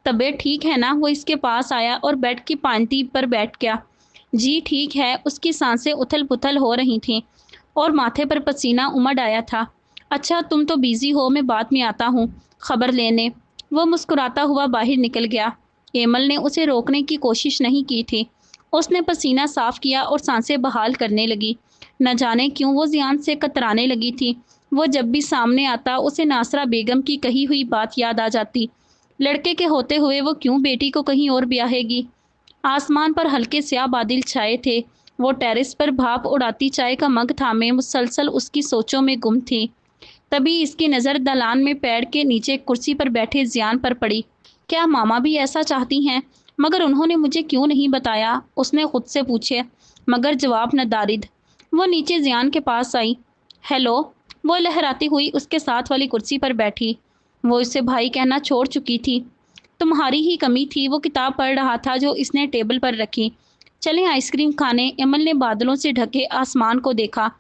तबीयत ठीक है ना। वो इसके पास आया और बेड की पांति पर बैठ गया। जी ठीक है। उसकी सांसें उथल पुथल हो रही थीं और माथे पर पसीना उमड़ आया था। अच्छा तुम तो बिजी हो, मैं बाद में आता हूँ खबर लेने। वो मुस्कुराता हुआ बाहर निकल गया। एमल ने उसे रोकने की कोशिश नहीं की थी। उसने पसीना साफ किया और सांसें बहाल करने लगी। न जाने क्यों वो जियान से कतराने लगी थी। वो जब भी सामने आता उसे नासरा बेगम की कही हुई बात याद आ जाती। लड़के के होते हुए वो क्यों बेटी को कहीं और ब्याहेगी। आसमान पर हल्के स्याह बादल छाए थे। वो टेरेस पर भाप उड़ाती चाय का मग थामे मुसलसल उसकी सोचों में गुम थी। तभी इसकी नज़र दलान में पेड़ के नीचे कुर्सी पर बैठे जियान पर पड़ी। क्या मामा भी ऐसा चाहती हैं? मगर उन्होंने मुझे क्यों नहीं बताया, उसने खुद से पूछे, मगर जवाब न दारिद। वो नीचे जियान के पास आई। हेलो। वो लहराती हुई उसके साथ वाली कुर्सी पर बैठी। वो इसे भाई कहना छोड़ चुकी थी। तुम्हारी ही कमी थी। वो किताब पढ़ रहा था जो इसने टेबल पर रखी। चलें आइसक्रीम खाने। एमल ने बादलों से ढके आसमान को देखा।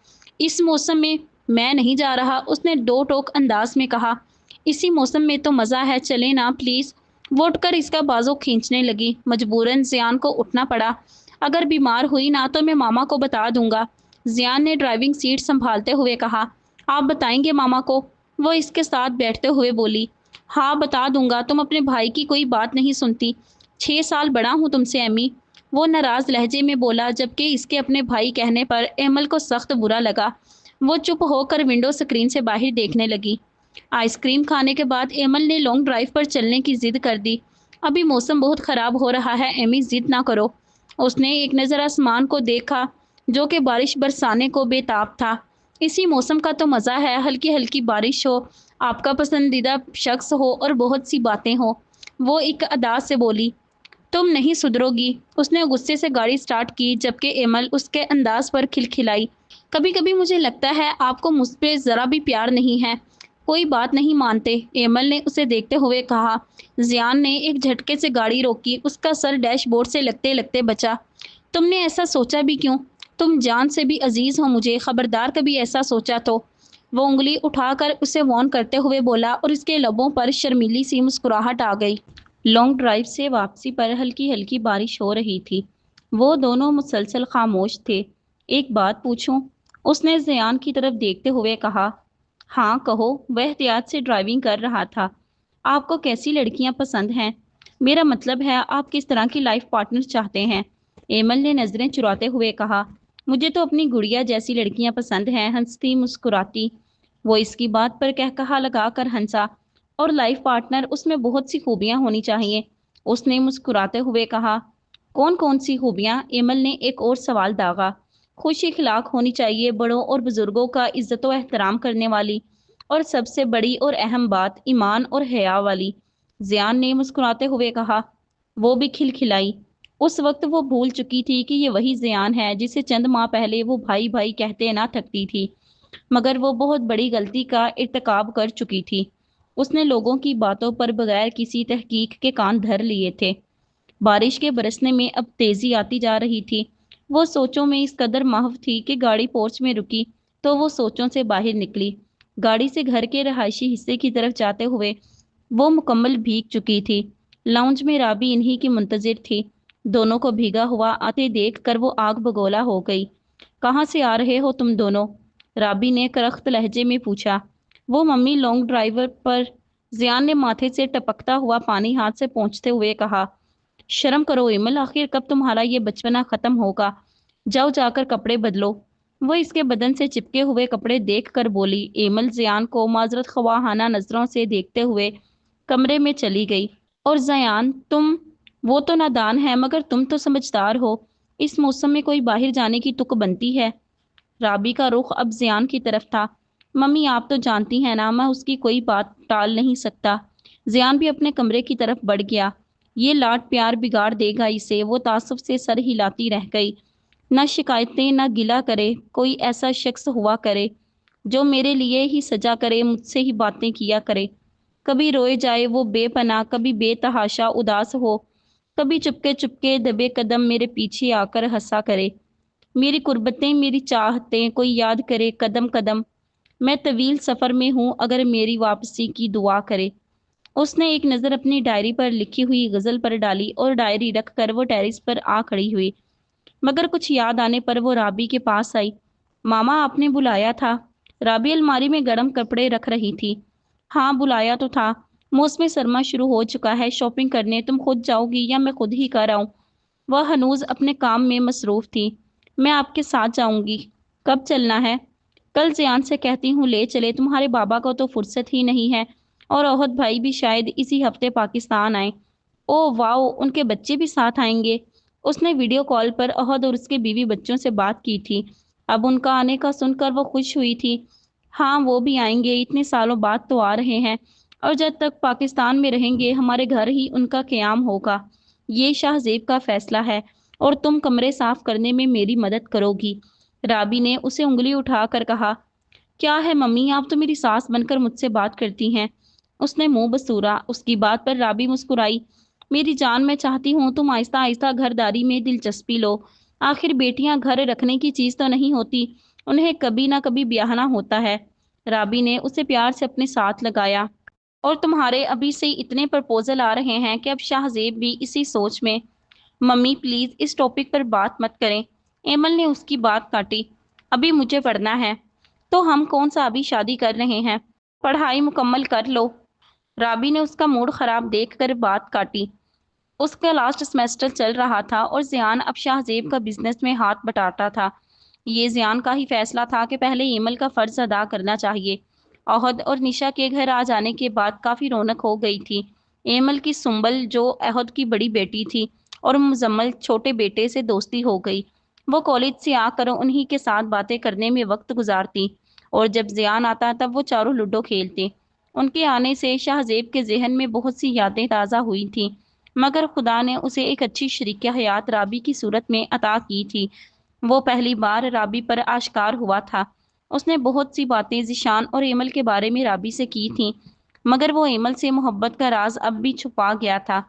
इस मौसम में मैं नहीं जा रहा, उसने दो टोक अंदाज में कहा। इसी मौसम में तो मज़ा है, चले ना प्लीज़। वो उठकर इसका बाजू खींचने लगी। मजबूरन जियान को उठना पड़ा। अगर बीमार हुई ना तो मैं मामा को बता दूंगा। जियान ने ड्राइविंग सीट संभालते हुए कहा। आप बताएंगे मामा को। वो इसके साथ बैठते हुए बोली। हाँ बता दूंगा। तुम अपने भाई की कोई बात नहीं सुनती। 6 साल बड़ा हूँ तुमसे एमी। वो नाराज लहजे में बोला, जबकि इसके अपने भाई कहने पर एमल को सख्त बुरा लगा। वो चुप होकर विंडो स्क्रीन से बाहर देखने लगी। आइसक्रीम खाने के बाद एमल ने लॉन्ग ड्राइव पर चलने की जिद कर दी। अभी मौसम बहुत ख़राब हो रहा है एमी, जिद ना करो। उसने एक नज़र आसमान को देखा जो कि बारिश बरसाने को बेताब था। इसी मौसम का तो मज़ा है, हल्की हल्की बारिश हो, आपका पसंदीदा शख्स हो और बहुत सी बातें हो। वो एक अदा से बोली। तुम नहीं सुधरोगी। उसने गुस्से से गाड़ी स्टार्ट की, जबकि एमल उसके अंदाज पर खिलखिलाई। कभी कभी मुझे लगता है आपको मुझ पे ज़रा भी प्यार नहीं है। कोई बात नहीं मानते, एमल ने उसे देखते हुए कहा। जियान ने एक झटके से गाड़ी रोकी। उसका सर डैशबोर्ड से लगते लगते बचा। तुमने ऐसा सोचा भी क्यों? तुम जान से भी अजीज़ हो मुझे, खबरदार कभी ऐसा सोचा तो। वो उंगली उठाकर उसे वॉर्न करते हुए बोला और इसके लबों पर शर्मीली सी मुस्कुराहट आ गई। लॉन्ग ड्राइव से वापसी पर हल्की हल्की बारिश हो रही थी। वो दोनों मुसलसल खामोश थे। एक बात पूछूं? उसने ज़ियान की तरफ देखते हुए कहा। हाँ कहो। वह एहतियात से ड्राइविंग कर रहा था। आपको कैसी लड़कियां पसंद हैं? मेरा मतलब है आप किस तरह की लाइफ पार्टनर चाहते हैं? एमल ने नज़रें चुराते हुए कहा। मुझे तो अपनी गुड़िया जैसी लड़कियां पसंद हैं, हंसती मुस्कुराती। वो इसकी बात पर कहकहा लगाकर हंसा। और लाइफ पार्टनर, उसमें बहुत सी खूबियां होनी चाहिए, उसने मुस्कुराते हुए कहा। कौन कौन सी खूबियां? एमल ने एक और सवाल दागा। खुश इखलाक होनी चाहिए, बड़ों और बुजुर्गों का इज्जत व एहतराम करने वाली, और सबसे बड़ी और अहम बात, ईमान और हया वाली। जियान ने मुस्कुराते हुए कहा। वो भी खिलखिलाई। उस वक्त वो भूल चुकी थी कि ये वही जियान है जिसे चंद माह पहले वो भाई भाई कहते ना थकती थी। मगर वो बहुत बड़ी गलती का इर्तिकाब कर चुकी थी। उसने लोगों की बातों पर बगैर किसी तहकीक के कान धर लिए थे। बारिश के बरसने में अब तेजी आती जा रही थी। वो सोचों में इस कदर महव थी कि गाड़ी पोर्च में रुकी। تو وہ سوچوں سے باہر نکلی۔ گاڑی سے گھر کے رہائشی حصے کی طرف جاتے ہوئے وہ مکمل بھیگ چکی تھی۔ لاؤنج میں رابی انہی کی منتظر تھی۔ دونوں کو بھیگا ہوا آتے دیکھ کر وہ آگ بگولا ہو گئی۔ کہاں سے آ رہے ہو تم دونوں؟ رابی نے کرخت لہجے میں پوچھا۔ وہ ممی لانگ ڈرائیور پر۔ زیان نے ماتھے سے ٹپکتا ہوا پانی ہاتھ سے پونچھتے ہوئے کہا۔ شرم کرو ایمل، آخر کب تمہارا یہ بچپنا ختم ہوگا؟ جاؤ جا کر کپڑے بدلو۔ وہ اس کے بدن سے چپکے ہوئے کپڑے دیکھ کر بولی۔ ایمل زیان کو معذرت خواہانہ نظروں سے دیکھتے ہوئے کمرے میں چلی گئی۔ اور زیان، تم؟ وہ تو نادان ہے مگر تم تو سمجھدار ہو۔ اس موسم میں کوئی باہر جانے کی تک بنتی ہے؟ رابی کا رخ اب زیان کی طرف تھا۔ ممی آپ تو جانتی ہیں نا، میں اس کی کوئی بات ٹال نہیں سکتا۔ زیان بھی اپنے کمرے کی طرف بڑھ گیا۔ یہ لاڈ پیار بگاڑ دے گا اسے۔ وہ تعصب سے سر ہلاتی رہ گئی۔ نہ شکایتیں نہ گلہ کرے، کوئی ایسا شخص ہوا کرے جو میرے لیے ہی سجا کرے، مجھ سے ہی باتیں کیا کرے۔ کبھی روئے جائے وہ بے پناہ، کبھی بے تحاشا اداس ہو، کبھی چپکے چپکے دبے قدم میرے پیچھے آ کر ہنسا کرے۔ میری قربتیں میری چاہتیں کوئی یاد کرے قدم قدم۔ میں طویل سفر میں ہوں، اگر میری واپسی کی دعا کرے۔ اس نے ایک نظر اپنی ڈائری پر لکھی ہوئی غزل پر ڈالی اور ڈائری رکھ کر وہ ٹیرس پر آ کھڑی ہوئی۔ مگر کچھ یاد آنے پر وہ رابی کے پاس آئی۔ ماما آپ نے بلایا تھا؟ رابی الماری میں گرم کپڑے رکھ رہی تھی۔ ہاں بلایا تو تھا۔ موسم سرما شروع ہو چکا ہے، شاپنگ کرنے تم خود جاؤ گی یا میں خود ہی کر آؤں؟ وہ ہنوز اپنے کام میں مصروف تھی۔ میں آپ کے ساتھ جاؤں گی۔ کب چلنا ہے؟ کل زیان سے کہتی ہوں لے چلے، تمہارے بابا کو تو فرصت ہی نہیں ہے، اور احد بھائی بھی شاید اسی ہفتے پاکستان آئیں۔ او واو، ان کے بچے بھی ساتھ آئیں گے؟ اس نے ویڈیو کال پر احد اور اس کے بیوی بچوں سے بات کی تھی۔ اب ان کا آنے کا سن کر وہ خوش ہوئی تھی۔ ہاں وہ بھی آئیں گے، اتنے سالوں بعد تو آ رہے ہیں، اور جب تک پاکستان میں رہیں گے ہمارے گھر ہی ان کا قیام ہوگا۔ یہ شاہ زیب کا فیصلہ ہے، اور تم کمرے صاف کرنے میں میری مدد کرو گی۔ رابی نے اسے انگلی اٹھا کر کہا۔ کیا ہے ممی، آپ تو میری ساس بن کر مجھ سے بات کرتی ہیں۔ اس نے منہ بسورا۔ اس کی بات پر رابی مسکرائی۔ میری جان، میں چاہتی ہوں تم آہستہ آہستہ گھرداری میں دلچسپی لو۔ آخر بیٹیاں گھر رکھنے کی چیز تو نہیں ہوتی، انہیں کبھی نہ کبھی بیاہنا ہوتا ہے۔ رابی نے اسے پیار سے اپنے ساتھ لگایا۔ اور تمہارے ابھی سے اتنے پرپوزل آ رہے ہیں کہ اب شاہ زیب بھی اسی سوچ میں۔ ممی پلیز اس ٹاپک پر بات مت کریں۔ ایمل نے اس کی بات کاٹی۔ ابھی مجھے پڑھنا ہے۔ تو ہم کون سا ابھی شادی کر رہے ہیں؟ پڑھائی مکمل کر لو۔ رابی نے اس کا موڈ خراب دیکھ کر بات کاٹی۔ اس کا لاسٹ سیمسٹر چل رہا تھا اور زیان اب شاہ زیب کا بزنس میں ہاتھ بٹاتا تھا۔ یہ زیان کا ہی فیصلہ تھا کہ پہلے ایمل کا فرض ادا کرنا چاہیے۔ احد اور نشا کے گھر آ جانے کے بعد کافی رونق ہو گئی تھی۔ ایمل کی سنبل جو احد کی بڑی بیٹی تھی اور مزمل چھوٹے بیٹے سے دوستی ہو گئی۔ وہ کالج سے آ کر انہی کے ساتھ باتیں کرنے میں وقت گزارتی، اور جب زیان آتا تب وہ چاروں لوڈو کھیلتے۔ ان کے آنے سے شاہ زیب کے ذہن میں بہت سی یادیں تازہ ہوئی تھیں، مگر خدا نے اسے ایک اچھی شریک حیات رابی کی صورت میں عطا کی تھی۔ وہ پہلی بار رابی پر آشکار ہوا تھا۔ اس نے بہت سی باتیں ذیشان اور ایمل کے بارے میں رابی سے کی تھیں، مگر وہ ایمل سے محبت کا راز اب بھی چھپا گیا تھا۔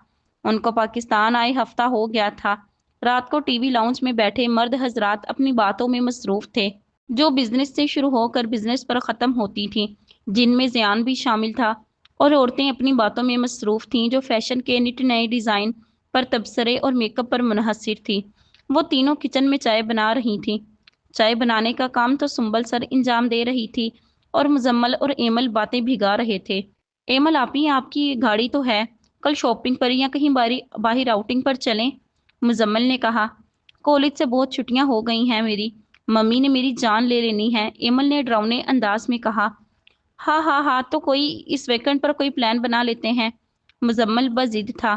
ان کو پاکستان آئے ہفتہ ہو گیا تھا۔ رات کو ٹی وی لاؤنج میں بیٹھے مرد حضرات اپنی باتوں میں مصروف تھے، جو بزنس سے شروع ہو کر بزنس پر ختم ہوتی تھیں، جن میں زیان بھی شامل تھا۔ اور عورتیں اپنی باتوں میں مصروف تھیں جو فیشن کے نت نئے ڈیزائن پر تبصرے اور میک اپ پر منحصر تھی۔ وہ تینوں کچن میں چائے بنا رہی تھیں۔ چائے بنانے کا کام تو سنبل سر انجام دے رہی تھی، اور مزمل اور ایمل باتیں بھگا رہے تھے۔ ایمل آپی، آپ کی گاڑی تو ہے، کل شاپنگ پر یا کہیں باہر آؤٹنگ پر چلیں؟ مزمل نے کہا۔ کالج سے بہت چھٹیاں ہو گئی ہیں میری، ممی نے میری جان لے لینی ہے، ایمل نے ڈراؤنے انداز میں کہا۔ ہاں ہاں ہاں، تو کوئی اس ویکنڈ پر کوئی پلان بنا لیتے ہیں۔ مزمل بضد تھا۔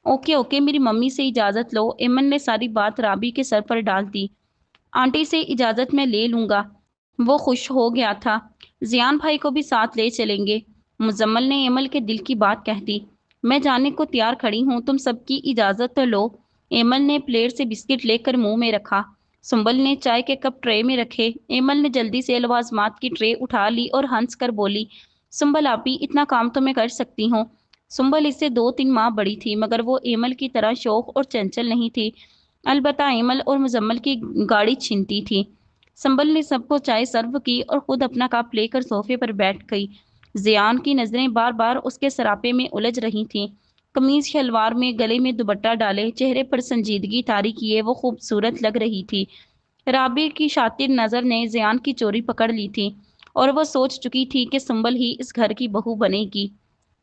اوکے اوکے، میری ممی سے اجازت لو۔ ایمل نے ساری بات رابی کے سر پر ڈال دی۔ آنٹی سے اجازت میں لے لوں گا۔ وہ خوش ہو گیا تھا۔ زیان بھائی کو بھی ساتھ لے چلیں گے، مزمل نے ایمل کے دل کی بات کہہ دی۔ میں جانے کو تیار کھڑی ہوں، تم سب کی اجازت تو لو۔ ایمل نے پلیٹ سے بسکٹ لے کر منہ میں رکھا۔ سنبل نے چائے کے کپ ٹرے میں رکھے۔ ایمل نے جلدی سے لوازمات کی ٹرے اٹھا لی اور ہنس کر بولی، سنبل آپی، اتنا کام تو میں کر سکتی ہوں۔ سنبل اس سے 2-3 ماہ بڑی تھی، مگر وہ ایمل کی طرح شوخ اور چنچل نہیں تھی۔ البتہ ایمل اور مزمل کی گاڑی چھنتی تھی۔ संबल ने सबको चाय सर्व की और खुद अपना कप लेकर सोफे पर बैठ गई। जियान की नजरें बार बार उसके सरापे में उलझ रही थीं। कमीज शलवार में, गले में दुपट्टा डाले, चेहरे पर संजीदगी तारी किए वो खूबसूरत लग रही थी। राबी की शातिर नजर ने जियान की चोरी पकड़ ली थी और वह सोच चुकी थी कि संबल ही इस घर की बहू बनेगी।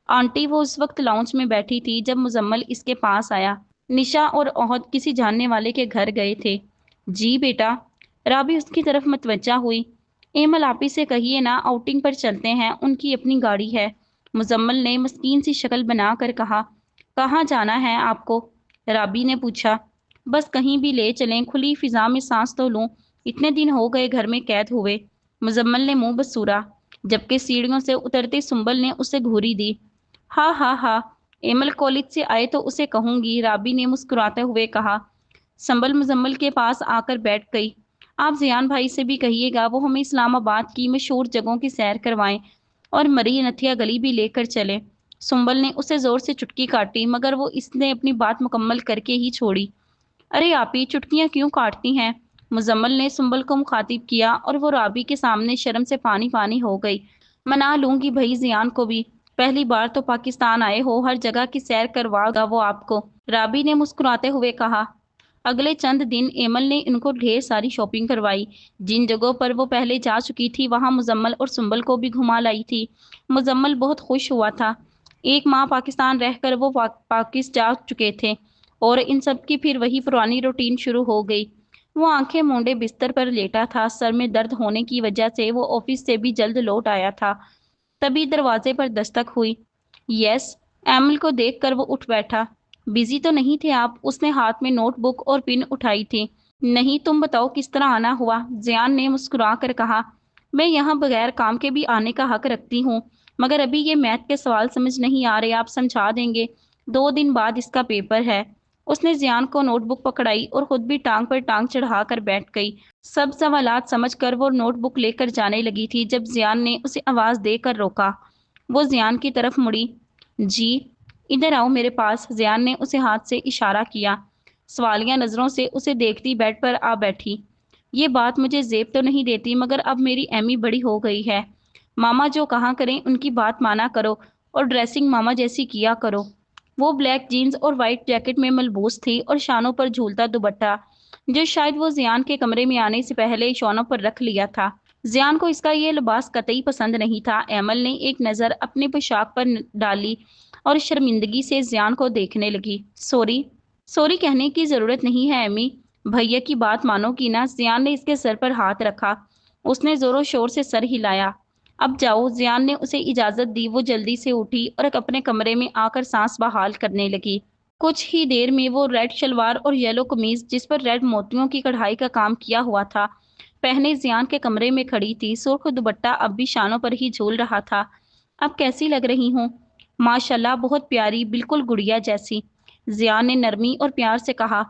आंटी वो उस वक्त लाउंज में बैठी थी जब मुजम्मल इसके पास आया। निशा और ओहद किसी जानने वाले के घर गए थे। जी बेटा। राबी उसकी तरफ मतवज्जा हुई। एमल आपी से कहिए ना, आउटिंग पर चलते हैं, उनकी अपनी गाड़ी है। मुजम्मल ने मस्कीन सी शक्ल बनाकर कहा। कहाँ जाना है आपको? राबी ने पूछा। बस कहीं भी ले चलें, खुली फिजा में सांस तो लूं, इतने दिन हो गए घर में कैद हुए। मुजम्मल ने मुंह बसूरा, जबकि सीढ़ियों से उतरते सुंबल ने उसे घूरी दी। हाँ हाँ हाँ, एमल कॉलेज से आए तो उसे कहूंगी, राबी ने मुस्कुराते हुए कहा। संबल मुजम्मल के पास आकर बैठ गई। आप जियान भाई से भी कहिएगा वो हमें इस्लामाबाद की मशहूर जगहों की सैर करवाएं और मरी नथिया गली भी लेकर चले। सुंबल ने उसे जोर से चुटकी काटी, मगर वो इसने अपनी बात मुकम्मल करके ही छोड़ी। अरे आप ही चुटकियां क्यों काटती हैं? मुजम्मल ने सुंबल को मुखातिब किया और वो राबी के सामने शर्म से पानी पानी हो गई। मना लूंगी भई जियान को भी, पहली बार तो पाकिस्तान आए हो, हर जगह की सैर करवागा वो आपको, राबी ने मुस्कुराते हुए कहा। अगले चंद दिन एमल ने इनको ढेर सारी शॉपिंग करवाई। जिन जगहों पर वो पहले जा चुकी थी वहां मुजम्मल और सुंबल को भी घुमा लाई थी। मुजम्मल बहुत खुश हुआ था। एक माह पाकिस्तान रहकर वो पाकिस जा चुके थे और इन सब की फिर वही पुरानी रूटीन शुरू हो गई। वो आंखें मूंदे बिस्तर पर लेटा था। सर में दर्द होने की वजह से वो ऑफिस से भी जल्द लौट आया था। तभी दरवाजे पर दस्तक हुई। यस। एमल को देखकर वो उठ बैठा। बिजी तो नहीं थे आप? उसने हाथ में नोटबुक और पिन उठाई थी। नहीं, तुम बताओ किस तरह आना हुआ? जियान ने मुस्कुरा कर कहा। मैं यहाँ बगैर काम के भी आने का हक रखती हूँ, मगर अभी ये मैथ के सवाल समझ नहीं आ रहे, आप समझा देंगे? 2 दिन बाद इसका पेपर है। उसने जियान को नोटबुक पकड़ाई और खुद भी टांग पर टांग चढ़ा कर बैठ गई। सब सवालात समझकर वो नोटबुक लेकर जाने लगी थी जब जियान ने उसे आवाज देकर रोका। वो जियान की तरफ मुड़ी। जी। इधर आओ मेरे पास। जियान ने उसे हाथ से इशारा किया। सवालिया नजरों से उसे देखती बेड पर आ बैठी। ये बात मुझे जेब तो नहीं देती, मगर अब मेरी एमी बड़ी हो गई है। मामा जो कहा करें उनकी बात माना करो और ड्रेसिंग मामा जैसी किया करो। वो ब्लैक जीन्स और वाइट जैकेट में मलबूस थी और शानों पर झूलता दुपट्टा, जो शायद वो जियान के कमरे में आने से पहले शानों पर रख लिया था। जियान को इसका ये लिबास कतई पसंद नहीं था। एमल ने एक नज़र अपने पोशाक पर डाली और शर्मिंदगी से जियान को देखने लगी। सॉरी। सॉरी कहने की जरूरत नहीं है एमी, भैया की बात मानो कि ना। जियान ने इसके सर पर हाथ रखा। उसने जोरों शोर से सर हिलाया। अब जाओ। जियान ने उसे इजाजत दी। वो जल्दी से उठी और अपने कमरे में आकर सांस बहाल करने लगी। कुछ ही देर में वो रेड शलवार और येलो कमीज, जिस पर रेड मोतियों की कढ़ाई का काम किया हुआ था, पहने जियान के कमरे में खड़ी थी। सुर्ख दुपट्टा अब भी शानों पर ही झूल रहा था। अब कैसी लग रही हूँ? माशाल्लाह, बहुत प्यारी, बिल्कुल गुड़िया जैसी, जियान ने नरमी और प्यार से कहा।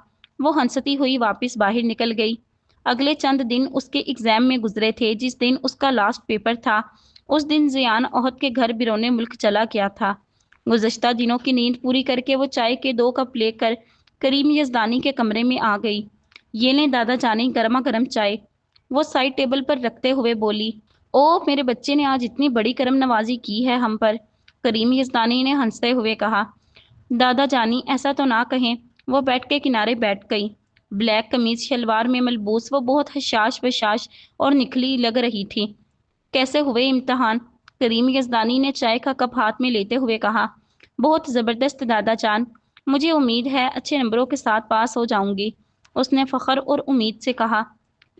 वो हंसती हुई वापस बाहर निकल गई। अगले चंद दिन उसके एग्जाम में गुजरे थे। जिस दिन उसका लास्ट पेपर था उस दिन जियान ओहद के घर बिरोने मुल्क चला गया था। गुज़श्ता दिनों की नींद पूरी करके वो चाय के 2 कप लेकर करीम यजदानी के कमरे में आ गई। ये लें दादा जानी गर्मा गर्म चाय, वो साइड टेबल पर रखते हुए बोली। ओ, मेरे बच्चे ने आज इतनी बड़ी करम नवाजी की है हम पर, करीम यजदानी ने हंसते हुए कहा। दादा जानी ऐसा तो ना कहें। वो बेड के किनारे बैठ गई। ब्लैक कमीज शलवार में मलबूस वो बहुत हशाश बशाश और निखली लग रही थी। कैसे हुए इम्तहान? करीम यजदानी ने चाय का कप हाथ में लेते हुए कहा। बहुत ज़बरदस्त दादा जान, मुझे उम्मीद है अच्छे नंबरों के साथ पास हो जाऊंगी, उसने फ़ख्र और उम्मीद से कहा।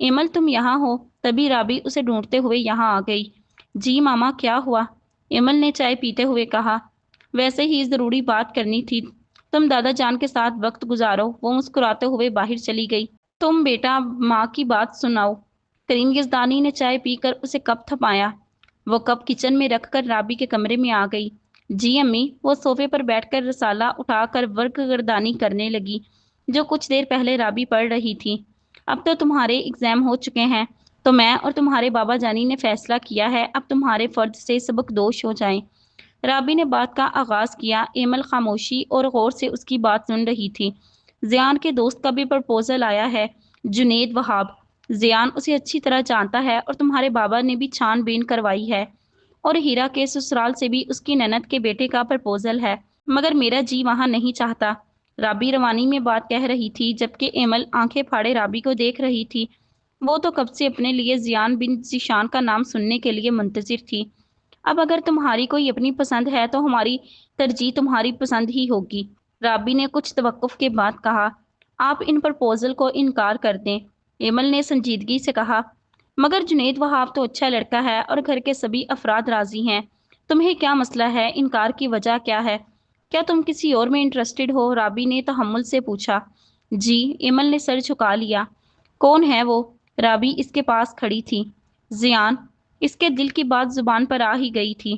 एमल तुम यहाँ हो? तभी राबी उसे ढूंढते हुए यहाँ आ गई। जी मामा, क्या हुआ? एमल ने चाय पीते हुए कहा। वैसे ही ज़रूरी बात करनी थी, तुम दादा जान के साथ वक्त गुजारो। वो मुस्कुराते हुए बाहर चली गई। तुम बेटा माँ की बात सुनाओ। करीम यजदानी ने चाय पीकर उसे कप थमाया। वो कप किचन में रखकर राबी के कमरे में आ गई। जी अम्मी। वो सोफे पर बैठकर रसाला उठाकर वर्क गर्दानी करने लगी, जो कुछ देर पहले राबी पढ़ रही थी। अब तो तुम्हारे एग्जाम हो चुके हैं, तो मैं और तुम्हारे बाबा जानी ने फैसला किया है अब तुम्हारे फर्ज से सबक दोष हो जाएं। राबी ने बात का आगाज किया। एमल खामोशी और गौर से उसकी बात सुन रही थी। जियान के दोस्त का भी प्रपोजल आया है, जुनेद वहाब। जियान उसे अच्छी तरह जानता है और तुम्हारे बाबा ने भी छानबीन करवाई है और हीरा के ससुराल से भी उसकी ननद के बेटे का प्रपोजल है, मगर मेरा जी वहां नहीं चाहता। राबी रवानी में बात कह रही थी जबकि एमल आंखें फाड़े राबी को देख रही थी। वो तो कब से अपने लिए जियान बिन जिशान का नाम सुनने के लिए मुंतजिर थी। अब अगर तुम्हारी कोई अपनी पसंद है तो हमारी तरजीह तुम्हारी पसंद ही होगी। राबी ने कुछ तवक्कुफ के बाद कहा, आप इन प्रपोजल को इनकार कर दें। एमल ने संजीदगी से कहा, मगर जुनेद वहाब तो अच्छा लड़का है और घर के सभी अफराद राजी हैं। तुम्हें क्या मसला है? इनकार की वजह क्या है? क्या तुम किसी और में इंटरेस्टेड हो? राबी ने तहम्मुल से पूछा। जी। एमल ने सर झुका लिया। कौन है वो? राबी इसके पास खड़ी थी। जियान। इसके दिल की बात जुबान पर आ ही गई थी।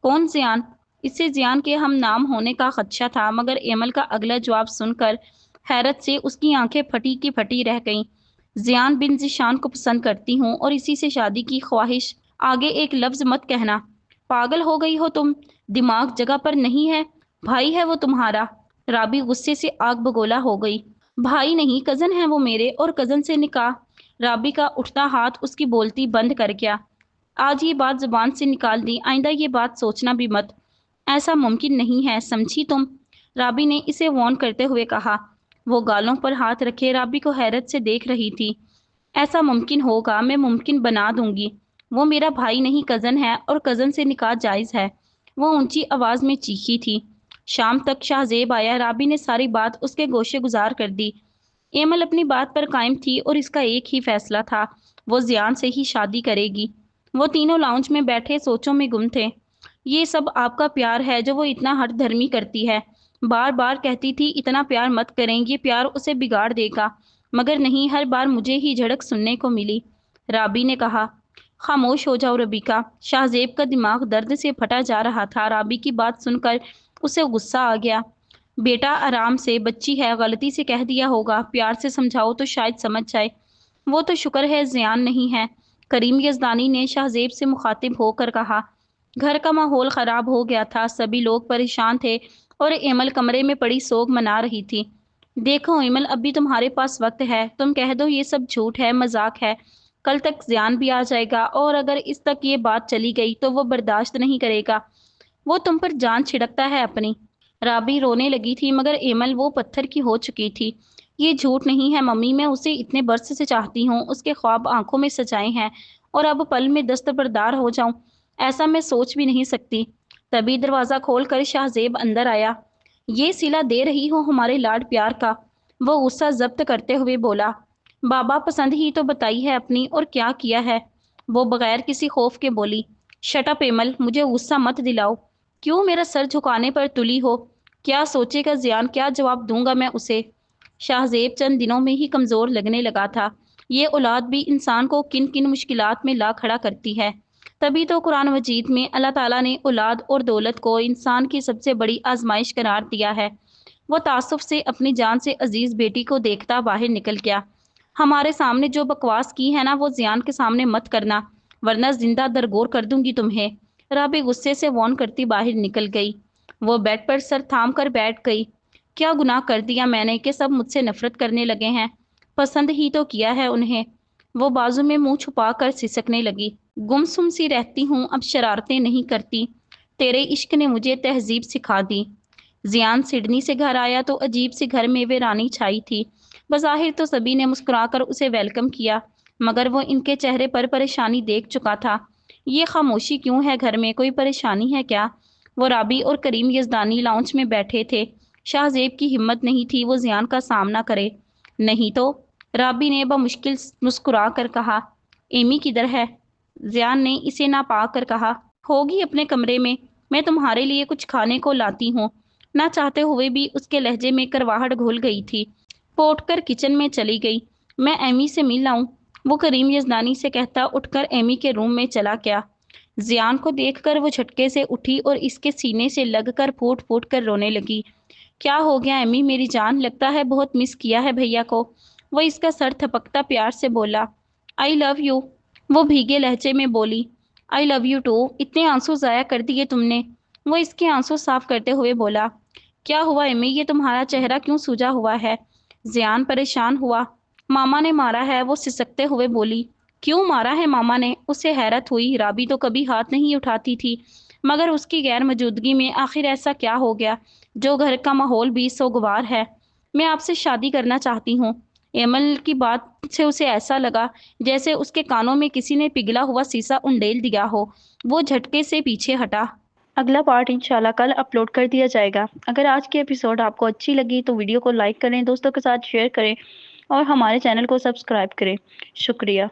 कौन जियान? इससे जियान के हम नाम होने का खदशा था, मगर एमल का अगला जवाब सुनकर हैरत से उसकी आंखें फटी की फटी रह गईं। जियान बिन जिशान को पसंद करती हूँ और इसी से शादी की ख्वाहिश। आगे एक लफ्ज मत कहना। पागल हो गई हो तुम? दिमाग जगह पर नहीं है? भाई है वो तुम्हारा। राबी गुस्से से आग बगोला हो गई। भाई नहीं, कजन है वो मेरे, और कजन से निकाह। राबी का उठता हाथ उसकी बोलती बंद कर गया। आज ये बात जुबान से निकाल दी, आइंदा ये बात सोचना भी मत। ऐसा मुमकिन नहीं है, समझी तुम? राबी ने इसे वार्न करते हुए कहा। वो गालों पर हाथ रखे राबी को हैरत से देख रही थी। ऐसा मुमकिन होगा, मैं मुमकिन बना दूंगी। वो मेरा भाई नहीं, कज़न है, और कज़न से निकाह जायज़ है। वो ऊंची आवाज़ में चीखी थी। शाम तक शाहजेब आया। राबी ने सारी बात उसके गोशे गुजार कर दी। एमल अपनी बात पर कायम थी और इसका एक ही फैसला था, वो जियान से ही शादी करेगी। वो तीनों लाउंज में बैठे सोचों में गुम थे। ये सब आपका प्यार है जो वो इतना हठ धर्मी करती है। बार बार कहती थी इतना प्यार मत करें, ये प्यार उसे बिगाड़ देगा, मगर नहीं, हर बार मुझे ही झड़क सुनने को मिली। राबी ने कहा। खामोश हो जाओ रबीका। शाहजेब का दिमाग दर्द से फटा जा रहा था। राबी की बात सुनकर उसे गुस्सा आ गया। बेटा आराम से, बच्ची है, गलती से कह दिया होगा, प्यार से समझाओ तो शायद समझ जाए। वो तो शुक्र है जियान नहीं है। करीम यजदानी ने शाहजेब से मुखातिब होकर कहा। घर का माहौल ख़राब हो गया था, सभी लोग परेशान थे और एमल कमरे में पड़ी सोग मना रही थी। देखो एमल, अभी तुम्हारे पास वक्त है, तुम कह दो ये सब झूठ है, मजाक है। कल तक जियान भी आ जाएगा और अगर इस तक ये बात चली गई तो वो बर्दाश्त नहीं करेगा। वो तुम पर जान छिड़कता है अपनी। राबी रोने लगी थी, मगर एमल वो पत्थर की हो चुकी थी। ये झूठ नहीं है मम्मी, मैं उसे इतने बरस से चाहती हूँ, उसके ख्वाब आंखों में सजाए हैं, और अब पल में दस्तबरदार हो जाऊं, ऐसा मैं सोच भी नहीं सकती। तभी दरवाज़ा खोलकर शाहजेब अंदर आया। ये सिला दे रही हो हमारे लाड प्यार का? वो गुस्सा जब्त करते हुए बोला। बाबा पसंद ही तो बताई है अपनी, और क्या किया है? वो बगैर किसी खौफ के बोली। शट अप एमल, मुझे गुस्सा मत दिलाओ। क्यों मेरा सर झुकाने पर तुली हो? क्या सोचेगा जियान, क्या जवाब दूंगा मैं उसे? शाहजेब चंद दिनों में ही कमज़ोर लगने लगा था। ये औलाद भी इंसान को किन किन मुश्किलात में ला खड़ा करती है। तभी तो कुरान मजीद में अल्लाह ताला ने औलाद और दौलत को इंसान की सबसे बड़ी आजमाइश करार दिया है। वो तासुफ से अपनी जान से अजीज बेटी को देखता बाहर निकल गया। हमारे सामने जो बकवास की है ना, वो जियान के सामने मत करना, वरना जिंदा दरगोर कर दूंगी तुम्हें। राबी गुस्से से वॉन करती बाहर निकल गई। वो बेड पर सर थाम कर बैठ गई। क्या गुनाह कर दिया मैंने कि सब मुझसे नफरत करने लगे हैं? पसंद ही तो किया है उन्हें। वो बाजू में मुंह छुपा कर सिसकने लगी। गुमसुम सी रहती हूँ, अब शरारतें नहीं करती। तेरे इश्क ने मुझे तहजीब सिखा दी। जियान सिडनी से घर आया तो अजीब सी घर में वीरानी छाई थी। बज़ाहिर तो सभी ने मुस्कुराकर उसे वेलकम किया, मगर वो इनके चेहरे पर परेशानी देख चुका था। ये खामोशी क्यों है घर में? कोई परेशानी है क्या? वो राबी और करीम यजदानी लाउंज में बैठे थे। शाहजेब की हिम्मत नहीं थी वो जियान का सामना करे। नहीं तो? राबी ने बमुश्किल मुस्कुरा कर कहा। एमी किधर है? जियान ने इसे नापा कर कहा। होगी अपने कमरे में, मैं तुम्हारे लिए कुछ खाने को लाती हूँ। ना चाहते हुए भी उसके लहजे में करवाहट घुल गई थी। वो उठकर किचन में चली गई। मैं एमी से मिल आऊं? वो करीम यजदानी से कहता उठकर एमी के रूम में चला गया। जियान को देखकर वो झटके से उठी और इसके सीने से लगकर फूट फूट कर रोने लगी। क्या हो गया एमी मेरी जान? लगता है बहुत मिस किया है भैया को। वो इसका सर थपकता प्यार से बोला। I love you. वो भीगे लहजे में बोली। I love you too. इतने आंसू जाया कर दिए तुमने। वो इसके आंसू साफ करते हुए बोला। क्या हुआ एमी, ये तुम्हारा चेहरा क्यों सूजा हुआ है? जियान परेशान हुआ। मामा ने मारा है, वो सिसकते हुए बोली। क्यों मारा है मामा ने? उसे हैरत हुई। राबी तो कभी हाथ नहीं उठाती थी, मगर उसकी गैर मौजूदगी में आखिर ऐसा क्या हो गया जो घर का माहौल भी सोगवार है? मैं आपसे शादी करना चाहती हूँ। एमल की बात से उसे ऐसा लगा जैसे उसके कानों में किसी ने पिघला हुआ शीशा उंडेल दिया हो। वो झटके से पीछे हटा। अगला पार्ट इंशाल्लाह कल अपलोड कर दिया जाएगा। अगर आज की एपिसोड आपको अच्छी लगी तो वीडियो को लाइक करें, दोस्तों के साथ शेयर करें और हमारे चैनल को सब्सक्राइब करें। शुक्रिया।